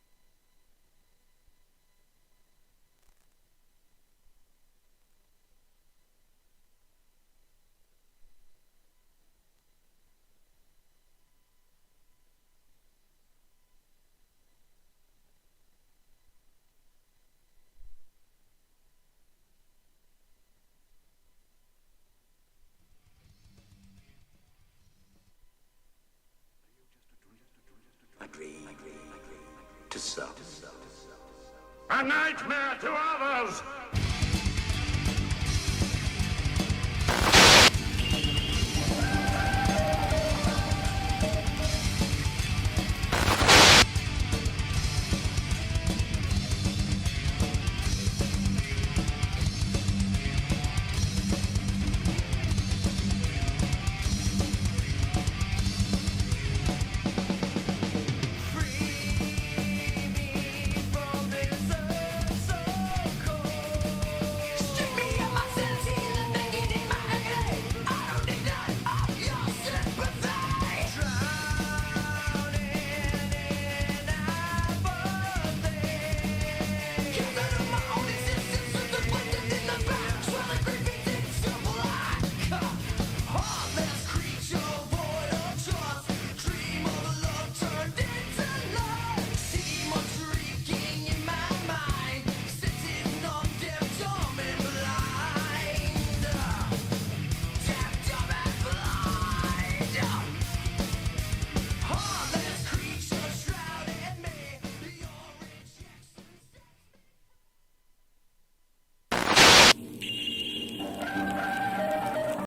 To some. A nightmare to others!